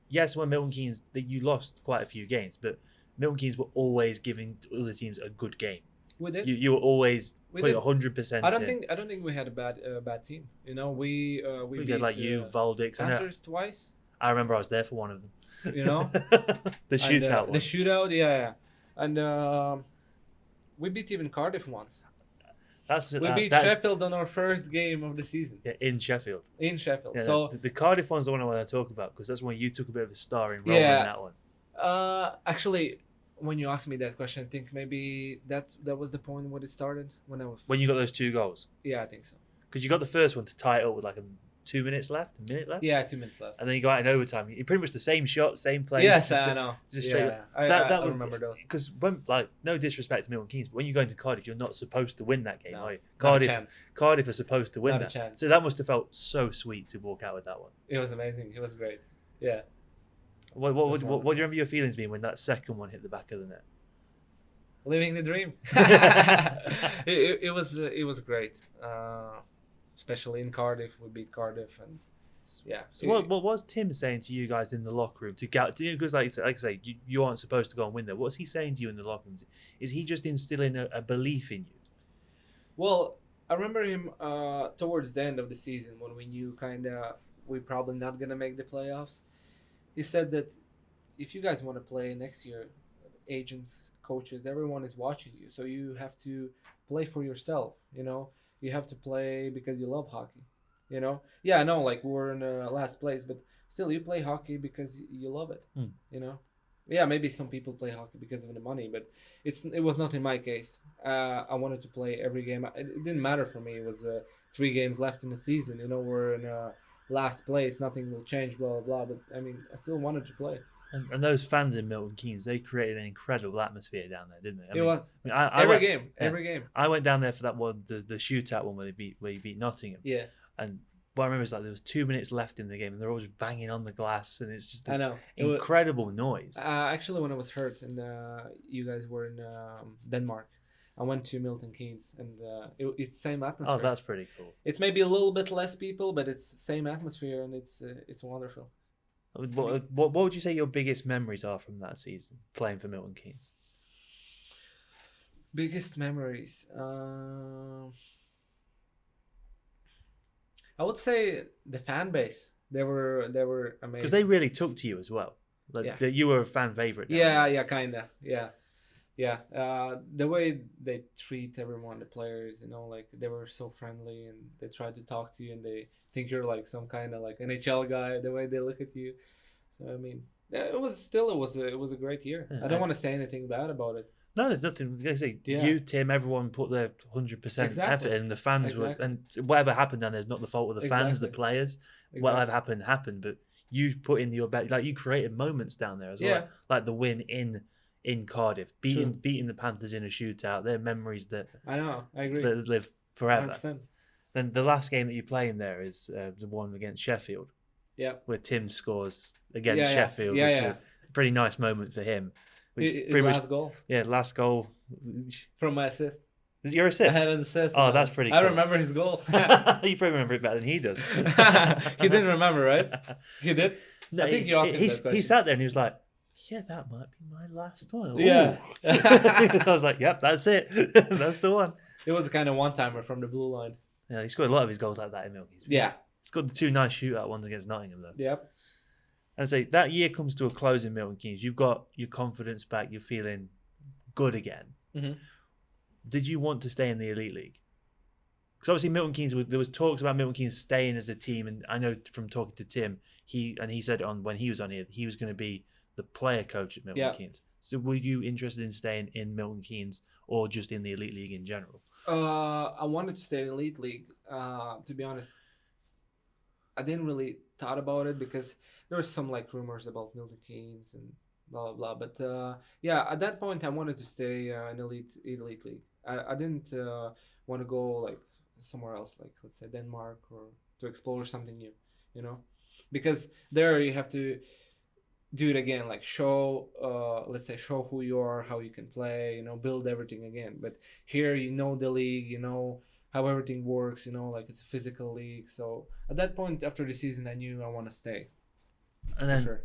yes, when Milton Keynes, you lost quite a few games, but Milton Keynes were always giving other teams a good game. We did. You were always We putting did. 100%. I don't think we had a bad team. You know, we We beat had like you, Valdix. Panthers twice. I remember I was there for one of them. You know, the shootout. The shootout, yeah. And we beat even Cardiff once. We beat Sheffield on our first game of the season. Yeah, in Sheffield. In Sheffield. Yeah, so the Cardiff one's the one I want to talk about because that's when you took a bit of a starring role in that one. Actually, when you asked me that question, I think maybe that was the point when it started when you got those 2 goals. Yeah, I think so. Because you got the first one to tie it up with like 2 minutes left, a minute left. Yeah, 2 minutes left. And then you got it in overtime. You pretty much the same shot, same place. Yes, I know. Just straight. Yeah, I remember those. Because when, like, no disrespect to Milton Keynes, but when you go into Cardiff, you're not supposed to win that game, No, are you? not a chance. Cardiff are supposed to win Not a that. chance. So that must have felt so sweet to walk out with that one. It was amazing. It was great. Yeah. What do you remember your feelings being when that second one hit the back of the net? Living the dream. it was great. Especially in Cardiff, we beat Cardiff, and yeah. So what was Tim saying to you guys in the locker room to get? Because like I say, you aren't supposed to go and win there. What's he saying to you in the locker room? Is he just instilling a belief in you? Well, I remember him towards the end of the season when we knew we're probably not gonna make the playoffs. He said that if you guys want to play next year, agents, coaches, everyone is watching you, so you have to play for yourself. You know, you have to play because you love hockey. You know, yeah, I know, like we're in last place, but still, you play hockey because you love it. You know, yeah, maybe some people play hockey because of the money, but it was not in my case. I wanted to play every game. It didn't matter for me. It was 3 games left in the season. You know, we're in last place. Nothing will change. Blah blah blah. But I mean, I still wanted to play. And those fans in Milton Keynes, they created an incredible atmosphere down there, didn't they? Every game. I went down there for that one, the shootout one where you beat Nottingham. Yeah. And what I remember is like there was 2 minutes left in the game, and they're always banging on the glass, and it's just this I know. incredible noise. Actually, when I was hurt and you guys were in Denmark, I went to Milton Keynes, and it's same atmosphere. Oh, that's pretty cool. It's maybe a little bit less people, but it's same atmosphere, and it's wonderful. What would you say your biggest memories are from that season playing for Milton Keynes? Biggest memories. I would say the fan base. They were amazing because they really took to you as well. Like you were a fan favorite. Yeah, kinda. Yeah. The way they treat everyone, the players, you know, like they were so friendly and they try to talk to you and they think you're like some kind of like NHL guy. The way they look at you. So I mean, it was a great year. I don't want to say anything bad about it. No, there's nothing. They say you, Tim, everyone put their 100% effort in. The fans were, and whatever happened down there is not the fault of the fans, the players. Whatever happened. But you put in your best. Like you created moments down there as well. Like the win in Cardiff, beating the Panthers in a shootout. They're memories that I know. I agree. That live forever. 100%. Then the last game that you play in there is the one against Sheffield. Yeah. Where Tim scores against Sheffield. Which is a pretty nice moment for him. His last goal. Yeah, last goal. From my assist. Your assist? I had an assist. Oh, that's pretty cool. I remember his goal. You probably remember it better than he does. He didn't remember, right? He did? No, I think you asked him that question. He sat there and he was like, yeah, that might be my last one. Ooh. Yeah. I was like, yep, that's it. That's the one. It was a kind of one-timer from the blue line. Yeah, he scored a lot of his goals like that in Milton Keynes. Yeah. He scored the 2 nice shootout ones against Nottingham, though. Yep. And say that year comes to a close in Milton Keynes. You've got your confidence back. You're feeling good again. Mm-hmm. Did you want to stay in the Elite League? Because obviously Milton Keynes, there was talks about Milton Keynes staying as a team, and I know from talking to Tim, he said when he was on here, he was going to be the player coach at Milton Keynes. So were you interested in staying in Milton Keynes or just in the Elite League in general? I wanted to stay in Elite League. To be honest, I didn't really thought about it because there were some like rumors about Milton Keynes and blah blah blah. But at that point I wanted to stay in Elite League. I didn't want to go like somewhere else, like let's say Denmark, or to explore something new, you know, because there you have to do it again, like show who you are, how you can play, you know, build everything again. But here, you know, the league, you know how everything works, you know, like it's a physical league. So at that point after the season, I knew I want to stay. And then, sure.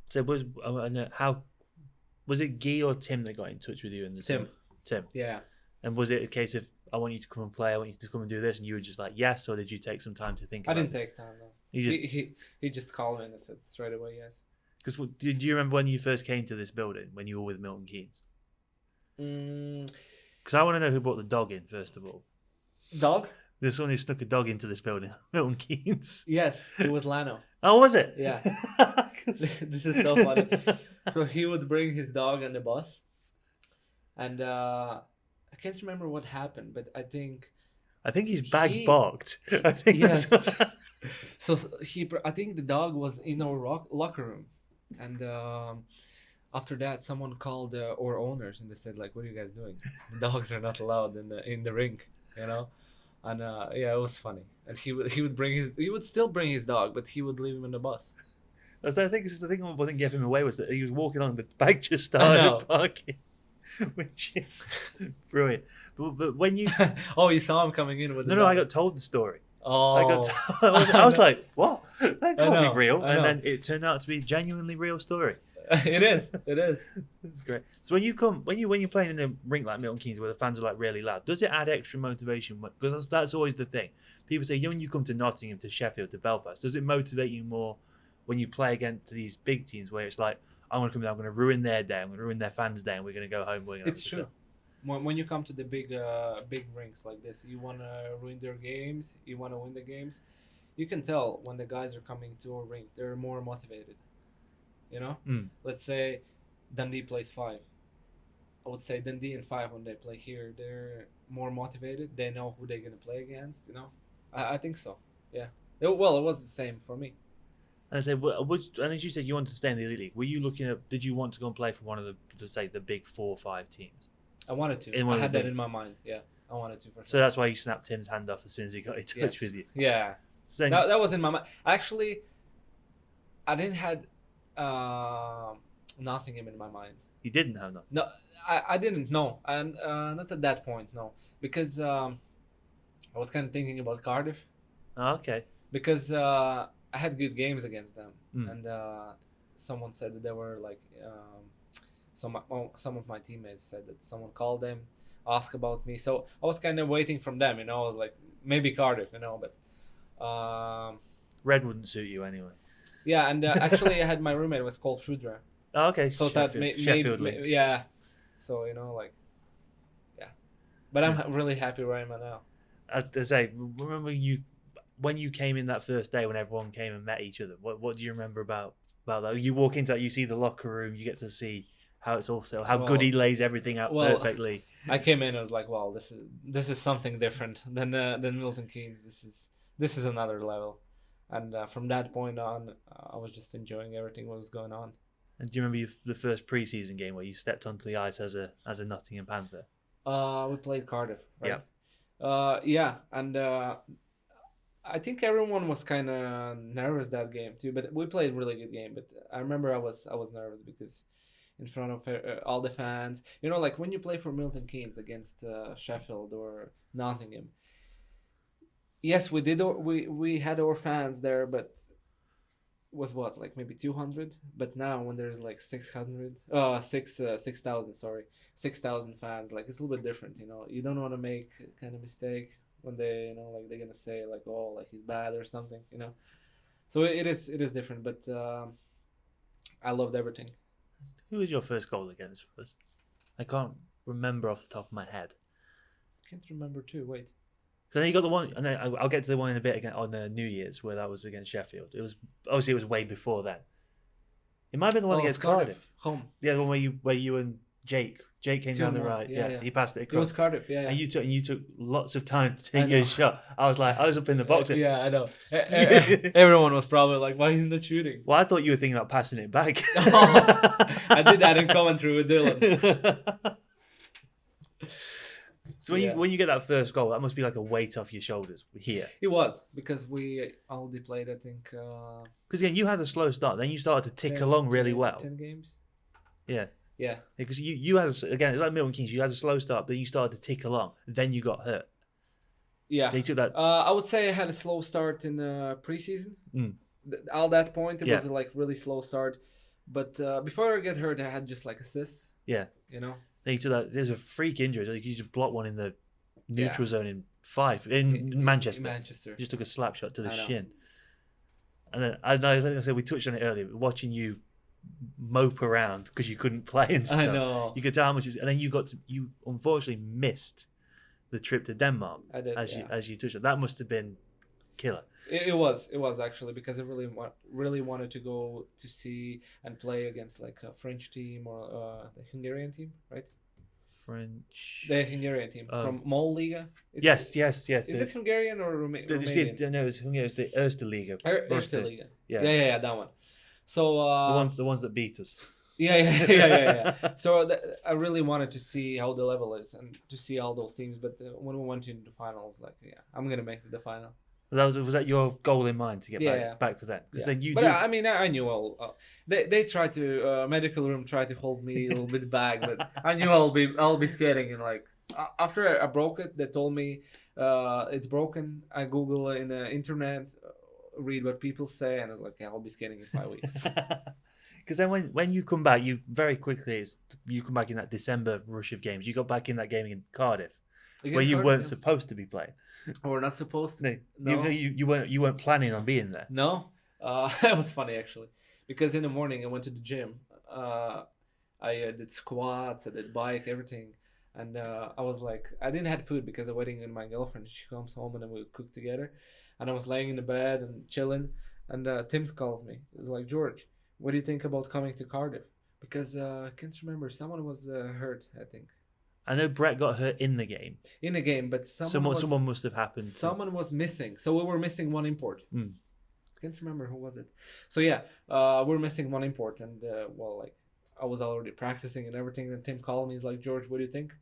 So Was it Guy or Tim that got in touch with you in the Tim. Tim. Yeah. And was it a case of I want you to come and play, I want you to come and do this, and you were just like yes, or did you take some time to think? I about didn't it? take time. No. You He just called me and I said straight away yes. Because do you remember when you first came to this building when you were with Milton Keyenes? Because I want to know who brought the dog in first of all. Dog? There's someone who snuck a dog into this building. Milton Keyenes. Yes, it was Lano. Oh, was it? Yeah. This is so funny. So he would bring his dog on the bus, and I can't remember what happened, but I think his bag barked. I think yes. So I think the dog was in our locker room, and after that, someone called our owners and they said like, "What are you guys doing? The dogs are not allowed in the rink," you know. And yeah, it was funny. And he would still bring his dog, but he would leave him in the bus. I think the thing I think gave him away was that he was walking along, the bag just started barking, which is brilliant. But when you you saw him coming in with the no, dog. I got told the story. Oh, I was like, what? That can't be real. I know. And then it turned out to be a genuinely real story. It is. It's great. So when you're playing in a rink like Milton Keynes where the fans are like really loud, does it add extra motivation? Because that's always the thing. People say, when you come to Nottingham, to Sheffield, to Belfast, does it motivate you more when you play against these big teams where it's like, I'm going to come down, I'm going to ruin their day, I'm going to ruin their fans' day, and we're going to go home. It's true. When you come to the big rinks like this, you want to ruin their games, you want to win the games. You can tell when the guys are coming to a rink, they're more motivated. You know, Let's say Dundee plays 5. I would say Dundee and 5 when they play here, they're more motivated. They know who they're gonna play against. You know, I think so. Yeah. It was the same for me. And I said, and as you said, you wanted to stay in the Elite League. Were you looking at? Did you want to go and play for one of the big 4 or 5 teams? I wanted to. I had that in my mind. Yeah, I wanted to for sure. So that's why you snapped Tim's hand off as soon as he got in touch with you. Yeah. So that was in my mind. Actually, I didn't had Nottingham in my mind. You didn't have Nottingham? No, I didn't know, and not at that point, no, because I was kind of thinking about Cardiff. Oh, okay. Because I had good games against them, and someone said that they were like some of my teammates said that someone called them, asked about me, so I was kind of waiting from them, you know. I was like, maybe Cardiff, you know, but Red wouldn't suit you anyway. Yeah, and actually I had my roommate was called Shudra. Oh, okay. So Sheffield League. Yeah. So, you know, like, yeah. But I'm really happy where I'm at now. As I say, remember when you came in that first day when everyone came and met each other, what do you remember about that? You walk into that, you see the locker room, you get to see how it's also how good he lays everything out perfectly. I came in, I was like, wow, this is something different than Milton Keynes. This is another level. And from that point on, I was just enjoying everything what was going on. And do you remember the first pre-season game where you stepped onto the ice as a Nottingham Panther? We played Cardiff, right? Yeah. Yeah, and I think everyone was kind of nervous that game too. But we played really good game. But I remember I was nervous because in front of all the fans, you know, like when you play for Milton Keynes against Sheffield or Nottingham. Yes, we did. We had our fans there, but was what, like maybe 200. But now when there's like 6,000 fans, like it's a little bit different. You know, you don't want to make kind of mistake when they, you know, like they're gonna say like, oh, like he's bad or something. You know, so it is different. But I loved everything. Who was your first goal against for us? I can't remember off the top of my head. I can't remember too. Wait. So then you got the one, and I'll get to the one in a bit again on New Year's where that was against Sheffield. It was way before that. It might have been the one against Cardiff. Home. Yeah, the one where you and Jake came down the right. Yeah, he passed it across. It was Cardiff. Yeah. And you took lots of time to take your shot. I was up in the box. Yeah, I know. Everyone was probably like, why isn't it shooting? Well, I thought you were thinking about passing it back. I did that in commentary with Dylan. So when you get that first goal, that must be like a weight off your shoulders here. It was, because we already played, I think... Because again, you had a slow start, then you started to tick along really well. 10 games? Yeah. Yeah. Because you had, again, it's like Milton Keynes, you had a slow start, but then you started to tick along, then you got hurt. Yeah. They took that... I would say I had a slow start in pre-season. At that point, it was like really slow start. But before I get hurt, I had just like assists. Yeah. You know. Then you took that. There's a freak injury. Like you just blocked one in the neutral Yeah. zone in 5 in Manchester. Manchester. You just took a slap shot to the I know. shin. And then I know, like I said, we touched on it earlier. But watching you mope around because you couldn't play and stuff. I know. You could tell how much. And then you unfortunately missed the trip to Denmark. I did. As you touched on. That must have been killer. It was actually, because I really wanted to go to see and play against like a French team or the Hungarian team, right? French. The Hungarian team from Mol Liga. Yes. Is it Hungarian or Romanian? No, it's the Erste Liga. Erste Liga. Yeah. Yeah, that one. So the ones that beat us. Yeah. So I really wanted to see how the level is and to see all those teams. But when we went into the finals, like, I'm gonna make it the final. Was that your goal in mind to get back for that? Because then I mean, I knew all. They tried to medical room tried to hold me a little bit back, but I knew I'll be skating, and like after I broke it, they told me it's broken. I Google in the internet, read what people say, and I was like, I'll be skating in 5 weeks. Because then when you come back, you very quickly you come back in that December rush of games. You got back in that game in Cardiff, where you weren't supposed to be playing. We're not supposed to. No. You weren't planning on being there. No, it was funny actually, because in the morning I went to the gym. I did squats, I did bike, everything, and I was like, I didn't have food because I'm waiting on my girlfriend. She comes home and then we cook together, and I was laying in the bed and chilling, and Tim calls me. He's like, George, what do you think about coming to Cardiff? Because I can't remember, someone was hurt, I think. I know Brett got hurt in the game. But someone must have happened. Someone was missing, so we were missing one import. Mm. I can't remember who was it. So we're missing one import, and I was already practicing and everything. And Tim called me. He's like, George, what do you think?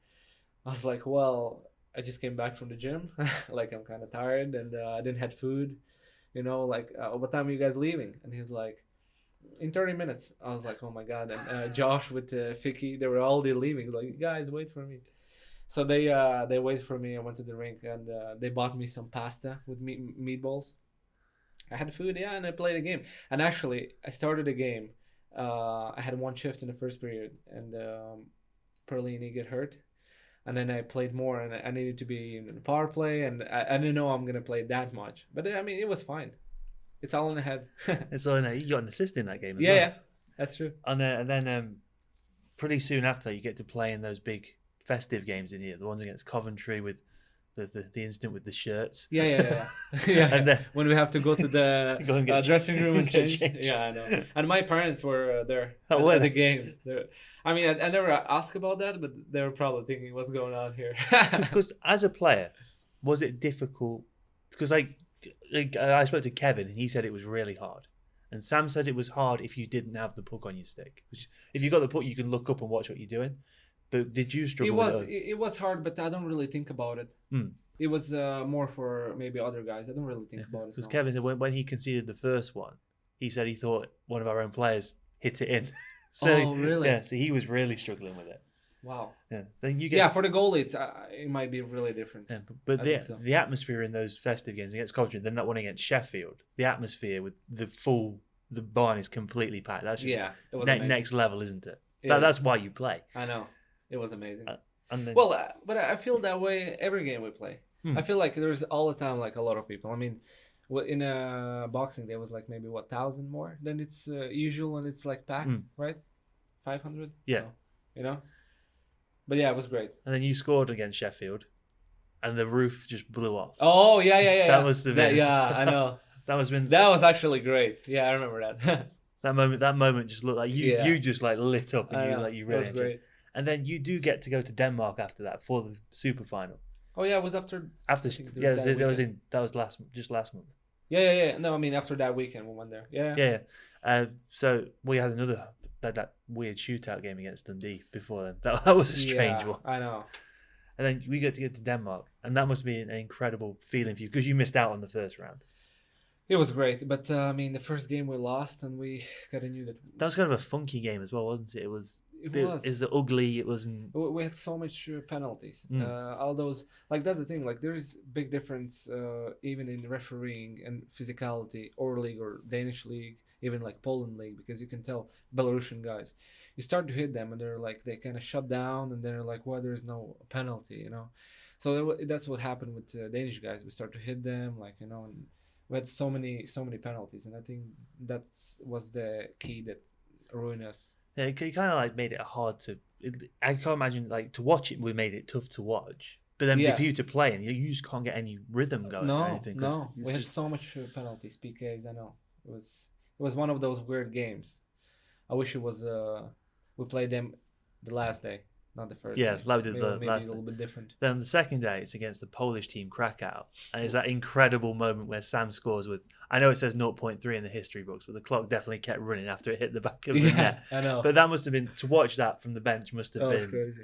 I was like, well, I just came back from the gym. Like, I'm kind of tired, and I didn't have food. What time are you guys leaving? And he's like, in 30 minutes. I was like, oh my god. And Josh with Vicky, they were already leaving. Like, guys, wait for me. So they waited for me. I went to the rink, and they bought me some pasta with meatballs. I had food, and I played a game. And actually, I started a game. I had one shift in the first period, and Perlini get hurt. And then I played more, and I needed to be in the power play, and I didn't know I'm going to play that much. But I mean, it was fine. It's all in the head. It's all in there. You got an assist in that game as well. Yeah, that's true. And then pretty soon after that, you get to play in those big festive games in here. The ones against Coventry with the incident with the shirts. Yeah. And then, when we have to go to the dressing room and change. Yeah, I know. And my parents were there at the game. I mean, I never asked about that, but they were probably thinking, what's going on here? Because as a player, was it difficult? Because I spoke to Kevin, and he said it was really hard. And Sam said it was hard if you didn't have the puck on your stick. If you got the puck, you can look up and watch what you're doing. But did you struggle with it? It was hard, but I don't really think about it. It was more for maybe other guys. I don't really think about it. Because Kevin said when he conceded the first one, he said he thought one of our own players hit it in. Oh, really? Yeah, so he was really struggling with it. Wow. Yeah. Then you get for the goalie, it might be really different. Yeah, but the atmosphere in those festive games against Coventry, then that one against Sheffield, the atmosphere with the barn is completely packed. That's just it was next level, isn't it? That's why you play. I know. It was amazing. But I feel that way every game we play. I feel like there's all the time like a lot of people. I mean, in a boxing there was like maybe 1,000 more than it's usual when it's like packed, right? 500. Yeah. So, But yeah, it was great. And then you scored against Sheffield, and the roof just blew off. Oh yeah. That was I know. That was actually great. Yeah, I remember that. that moment just looked like you just like lit up, and you really. That was great. And then you do get to go to Denmark after that for the super final. Oh yeah, it was after. That was last month. Yeah. No, I mean after that weekend we went there. Yeah. So we had another that weird shootout game against Dundee before then. That was a strange one. I know. And then we get to Denmark, and that must be an incredible feeling for you because you missed out on the first round. It was great, but I mean the first game we lost, and we kind of knew that. That was kind of a funky game as well, wasn't it? It was. Is it ugly? It wasn't. We had so much penalties. All those that's the thing. Like there's big difference even in refereeing and physicality, or league or Danish league. even like Poland league, because you can tell Belarusian guys, you start to hit them and they're like, they kind of shut down and they're like, well, there's no penalty, you know. So that's what happened with Danish guys. We start to hit them, like, you know, and we had so many penalties, and I think that was the key that ruined us. Yeah, it kind of like made it hard to. I can't imagine like to watch it. We made it tough to watch, but then for you to play, and you just can't get any rhythm going or anything. No, we had so much penalties, PKs. I know it was one of those weird games. I wish it was we played them the last day, not the first. Yeah, day. like we did maybe last a little bit different. Then the second day, it's against the Polish team Krakow, and it's that incredible moment where Sam scores with. I know it says 0.3 in the history books, but the clock definitely kept running after it hit the back of the net. I know. But that must have been, to watch that from the bench must have been crazy.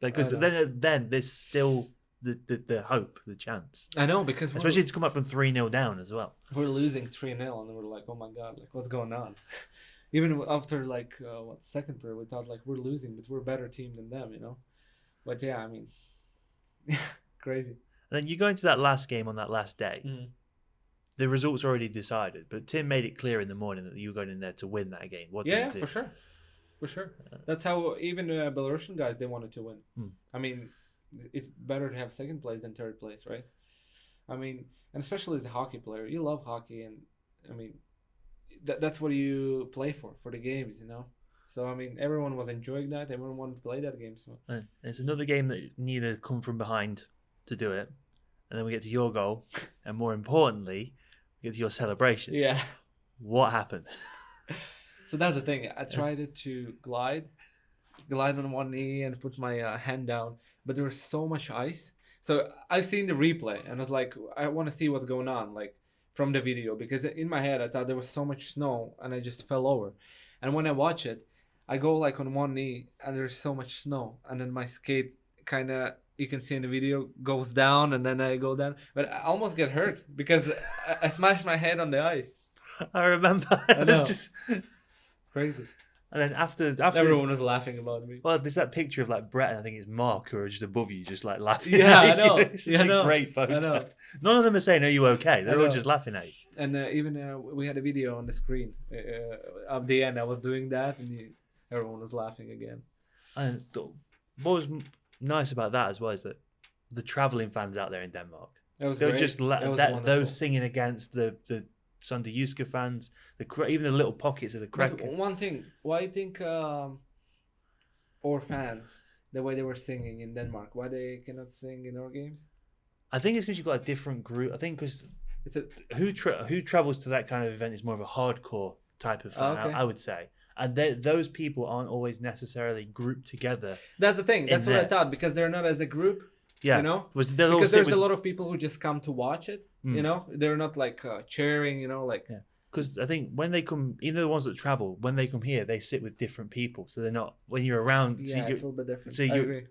Like, because then there's still the hope, the chance. I know, because especially to come up from 3-0 down as well. We're losing 3-0, and we're like, oh my god, like what's going on? Even after like second period, we thought like we're losing, but we're a better team than them, you know. But yeah, I mean, crazy. And then you go into that last game on that last day. Mm-hmm. The results are already decided, but Tim made it clear in the morning that you were going in there to win that game. Yeah, for sure. That's how even Belarusian guys, they wanted to win. I mean, it's better to have second place than third place, right? I mean, and especially as a hockey player, you love hockey, and I mean, that's what you play for the games, you know. So I mean, everyone was enjoying that. Everyone wanted to play that game. So and it's another game that needed to come from behind to do it, and then we get to your goal, and more importantly, we get to your celebration. Yeah. What happened? So that's the thing. I tried to glide on one knee and put my hand down, but there was so much ice. So I've seen the replay, and I was like, I want to see what's going on, like from the video, because in my head I thought there was so much snow, and I just fell over. And when I watch it, I go like on one knee, and there's so much snow, and then my skate kind of, you can see in the video, goes down, and then I go down, but I almost get hurt because I smashed my head on the ice. I remember. I know. Just crazy. And then after everyone was laughing about me. Well, there's that picture of like Brett and I think it's Mark who are just above you, just like laughing. Yeah, at I know. It's such a great photo. I know. None of them are saying, "Are you okay?" They're all just laughing at you. And even we had a video on the screen of the end. I was doing that, and everyone was laughing again. And what was nice about that as well is that the travelling fans out there in Denmark, it was they were great. just those singing against the Sunday Juska fans, even the little pockets of the crack. One thing, why do you think our fans, the way they were singing in Denmark, why they cannot sing in our games? I think it's because you've got a different group. I think because who travels to that kind of event is more of a hardcore type of fan, I would say. And those people aren't always necessarily grouped together. That's the thing. That's what I thought, because they're not as a group. Yeah, you know, because there's a lot of people who just come to watch it. You know, they're not like cheering. You know, like because I think when they come, even the ones that travel, when they come here, they sit with different people, so they're not when you're around. Yeah, it's a little bit different. So I agree.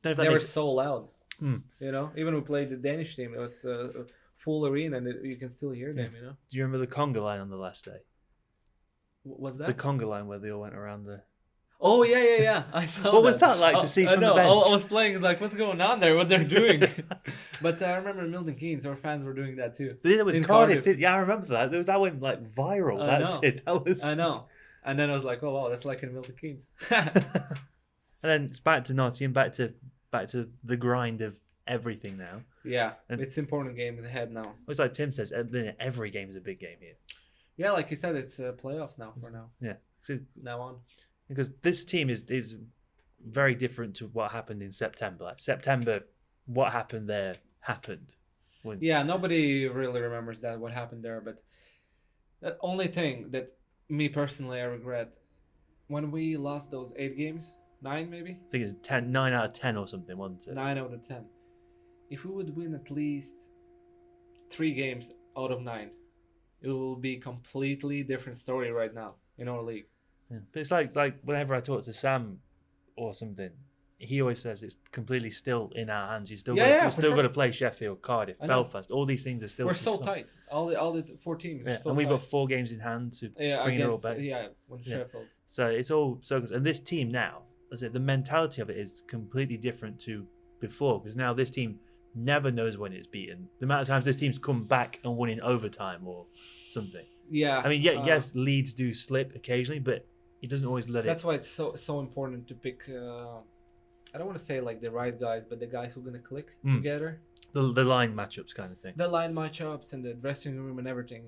They were so loud. You know, even we played the Danish team. It was a full arena, and you can still hear them. You know. Do you remember the conga line on the last day? What's that? The conga line where they all went around the. Oh yeah. I saw. What was that like to see from the bench? I was playing like, what's going on there? What they're doing? But I remember in Milton Keyenes, our fans were doing that too. They did it with Cardiff. I remember that. That went like viral. I know. And then I was like, oh wow, that's like in Milton Keyenes. And then it's back to Nottingham, back to the grind of everything now. Yeah, and it's important games ahead now. It's like Tim says, every game is a big game here. Yeah, like he said, it's playoffs now for now. Yeah, so, now on. Because this team is very different to what happened in September. Like September, what happened there happened. Yeah, nobody really remembers what happened there. But the only thing that me personally I regret, when we lost those 8 games, 9 maybe? I think it's 9 out of 10 or something, wasn't it? 9 out of 10. If we would win at least 3 games out of 9, it will be a completely different story right now in our league. Yeah. But it's like whenever I talk to Sam or something, he always says it's completely still in our hands. You still got to play Sheffield, Cardiff, Belfast. All these things are still. We're so tight. All the 4 teams. Yeah, and we've got 4 games in hand to bring it all back. Sheffield. So it's all so good. And this team now, as I said, the mentality of it is completely different to before, because now this team never knows when it's beaten. The amount of times this team's come back and won in overtime or something. Yeah. I mean, yes, leads do slip occasionally, but he doesn't always let That's it. why it's so important to pick. I don't want to say like the right guys, but the guys who are gonna click together. The line matchups kind of thing. The line matchups and the dressing room and everything.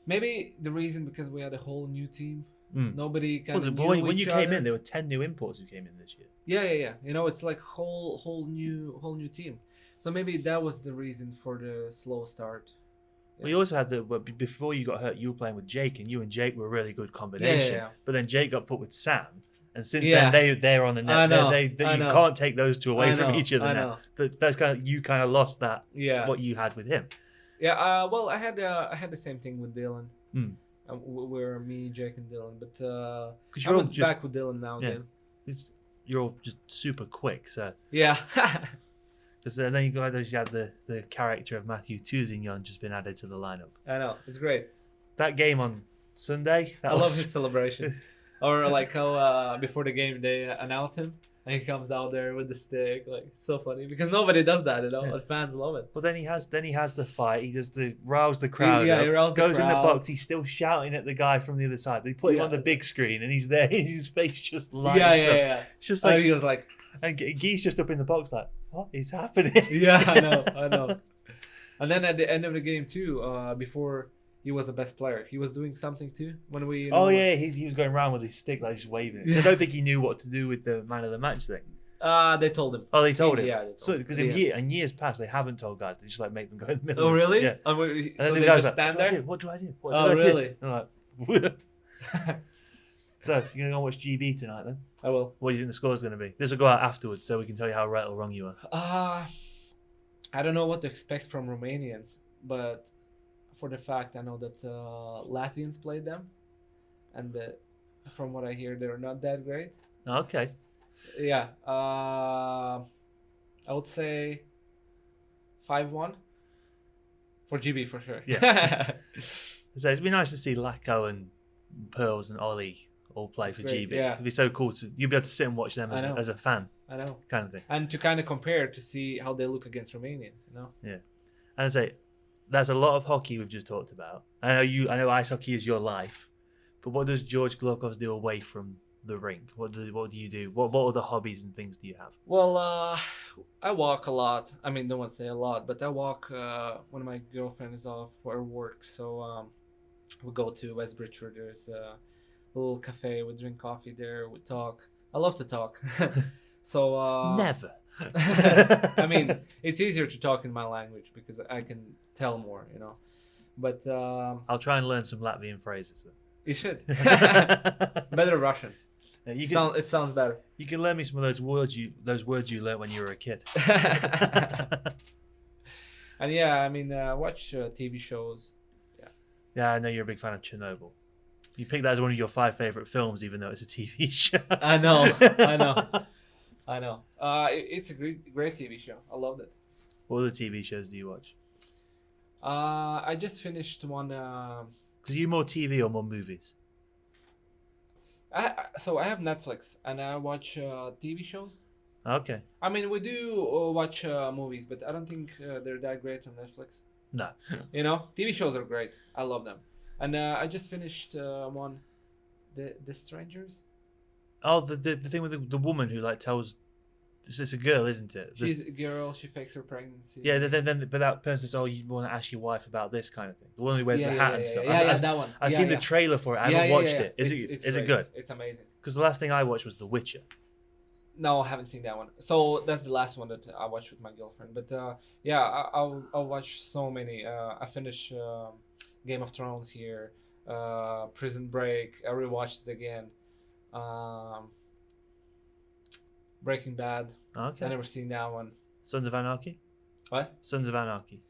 Maybe the reason because we had a whole new team. Nobody kind of knew when you each came other. in, there were 10 new imports who came in this year. Yeah. It's like whole new team. So maybe that was the reason for the slow start. Yeah. We also had before you got hurt, you were playing with Jake, and you and Jake were a really good combination. Yeah. But then Jake got put with Sam, and since then they're on the net. You can't take those two away from each other now. But that's you kind of lost that. Yeah. What you had with him. Yeah. Well, I had the same thing with Dylan. We're me, Jake, and Dylan. But I'm back with Dylan now again. You're all just super quick, so yeah. Because then you had the character of Matthew Tousignon just been added to the lineup. I know, it's great. That game on Sunday, I love his celebration, or like how before the game they announce him and he comes out there with the stick. Like, it's so funny because nobody does that, and fans love it. Well, then he has the fight. He does rouse the crowd. He roused goes the crowd. In the box. He's still shouting at the guy from the other side. They put him on the big screen, and he's there. His face just lights up. Yeah. It's just like he was like, and Guy's just up in the box like, what is happening? Yeah, I know. And then at the end of the game too, before he was the best player, he was doing something too when we. He was going around with his stick like just waving it. Yeah. I don't think he knew what to do with the man of the match thing. They told him. Oh, they told him. Yeah. So because in years past they haven't told guys. They just like make them go in the middle. Oh really? Yeah. And then so the they guys just stand there. What do I do? Really? And I'm like. So you're gonna go watch GB tonight then? I will. What do you think the score's gonna be? This will go out afterwards, so we can tell you how right or wrong you are. I don't know what to expect from Romanians, but for the fact I know that Latvians played them, and from what I hear, they're not that great. Okay. Yeah. I would say 5-1 for GB for sure. Yeah. So it'd be nice to see Lacko and Pearls and Ollie all play for GB. Yeah. It'd be so cool you'd be able to sit and watch them as a fan. I know. Kind of thing. And to kind of compare to see how they look against Romanians, Yeah. And I'd say that's a lot of hockey we've just talked about. I know ice hockey is your life, but what does George Golovkovs do away from the rink? What do you do? What other hobbies and things do you have? Well, I walk a lot. I mean, don't want to say a lot, but I walk when my girlfriend is off for work. So we go to Westbridge. There's a little cafe. We drink coffee there. We talk. I love to talk. So never. I mean, it's easier to talk in my language because I can tell more, But I'll try and learn some Latvian phrases then. You should. Better Russian. It sounds better. You can learn me some of those words you learned when you were a kid. And yeah, I mean, watch TV shows. Yeah, I know you're a big fan of Chernobyl. You picked that as one of your 5 favorite films, even though it's a TV show. I know. It's a great TV show. I loved it. What other TV shows do you watch? I just finished one. Because you more TV or more movies? So I have Netflix and I watch TV shows. Okay. I mean, we do watch movies, but I don't think they're that great on Netflix. No. TV shows are great. I love them. And I just finished one, The Strangers. Oh, the thing with the woman who like tells. It's a girl, isn't it? She's a girl. She fakes her pregnancy. Yeah, then but that person says, "Oh, you want to ask your wife about this kind of thing." The one who wears the hat and stuff. Yeah, that one. I've seen the trailer for it. I haven't watched it. Is it good? It's amazing. Because the last thing I watched was The Witcher. No, I haven't seen that one. So that's the last one that I watched with my girlfriend. But I'll watch so many. I finished Game of Thrones here, Prison Break. I rewatched it again. Breaking Bad. Okay. I never seen that one. Sons of Anarchy. What? Sons of Anarchy.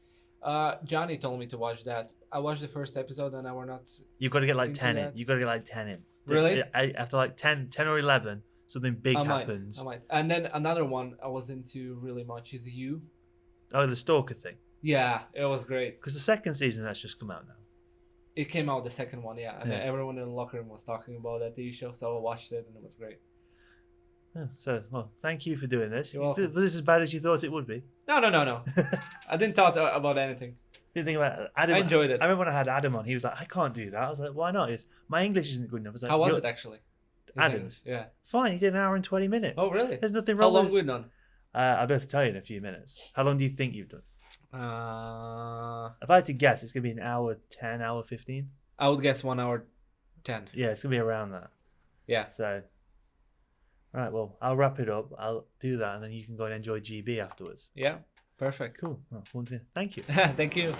Johnny told me to watch that. I watched the first episode and I were not. You've got to get like 10 in. You've got to get like 10 in. Really? After like 10 or 11, something big happens. I might. And then another one I was into really much is You. Oh, the Stalker thing. Yeah, it was great. Because the second season that's just come out now. It came out the second one, yeah. And everyone in the locker room was talking about that TV show, so I watched it and it was great. Yeah, so, well, thank you for doing this. You're welcome. Was this as bad as you thought it would be? No. I didn't thought about anything. Didn't think about Adam. I enjoyed it. I remember when I had Adam on, he was like, I can't do that. I was like, why not? My English isn't good enough. I was like, How was it actually? His Adam? English, yeah. Fine, he did an hour and 20 minutes. Oh, really? There's nothing How wrong long with we done? I'll be able to tell you in a few minutes. How long do you think you've done? Uh, If I had to guess, it's going to be an hour 10, hour 15. I would guess 1 hour 10. Yeah, it's going to be around that. Yeah. So, all right, well, I'll wrap it up. I'll do that, and then you can go and enjoy GB afterwards. Yeah. Perfect. Cool. Well, thank you. Thank you.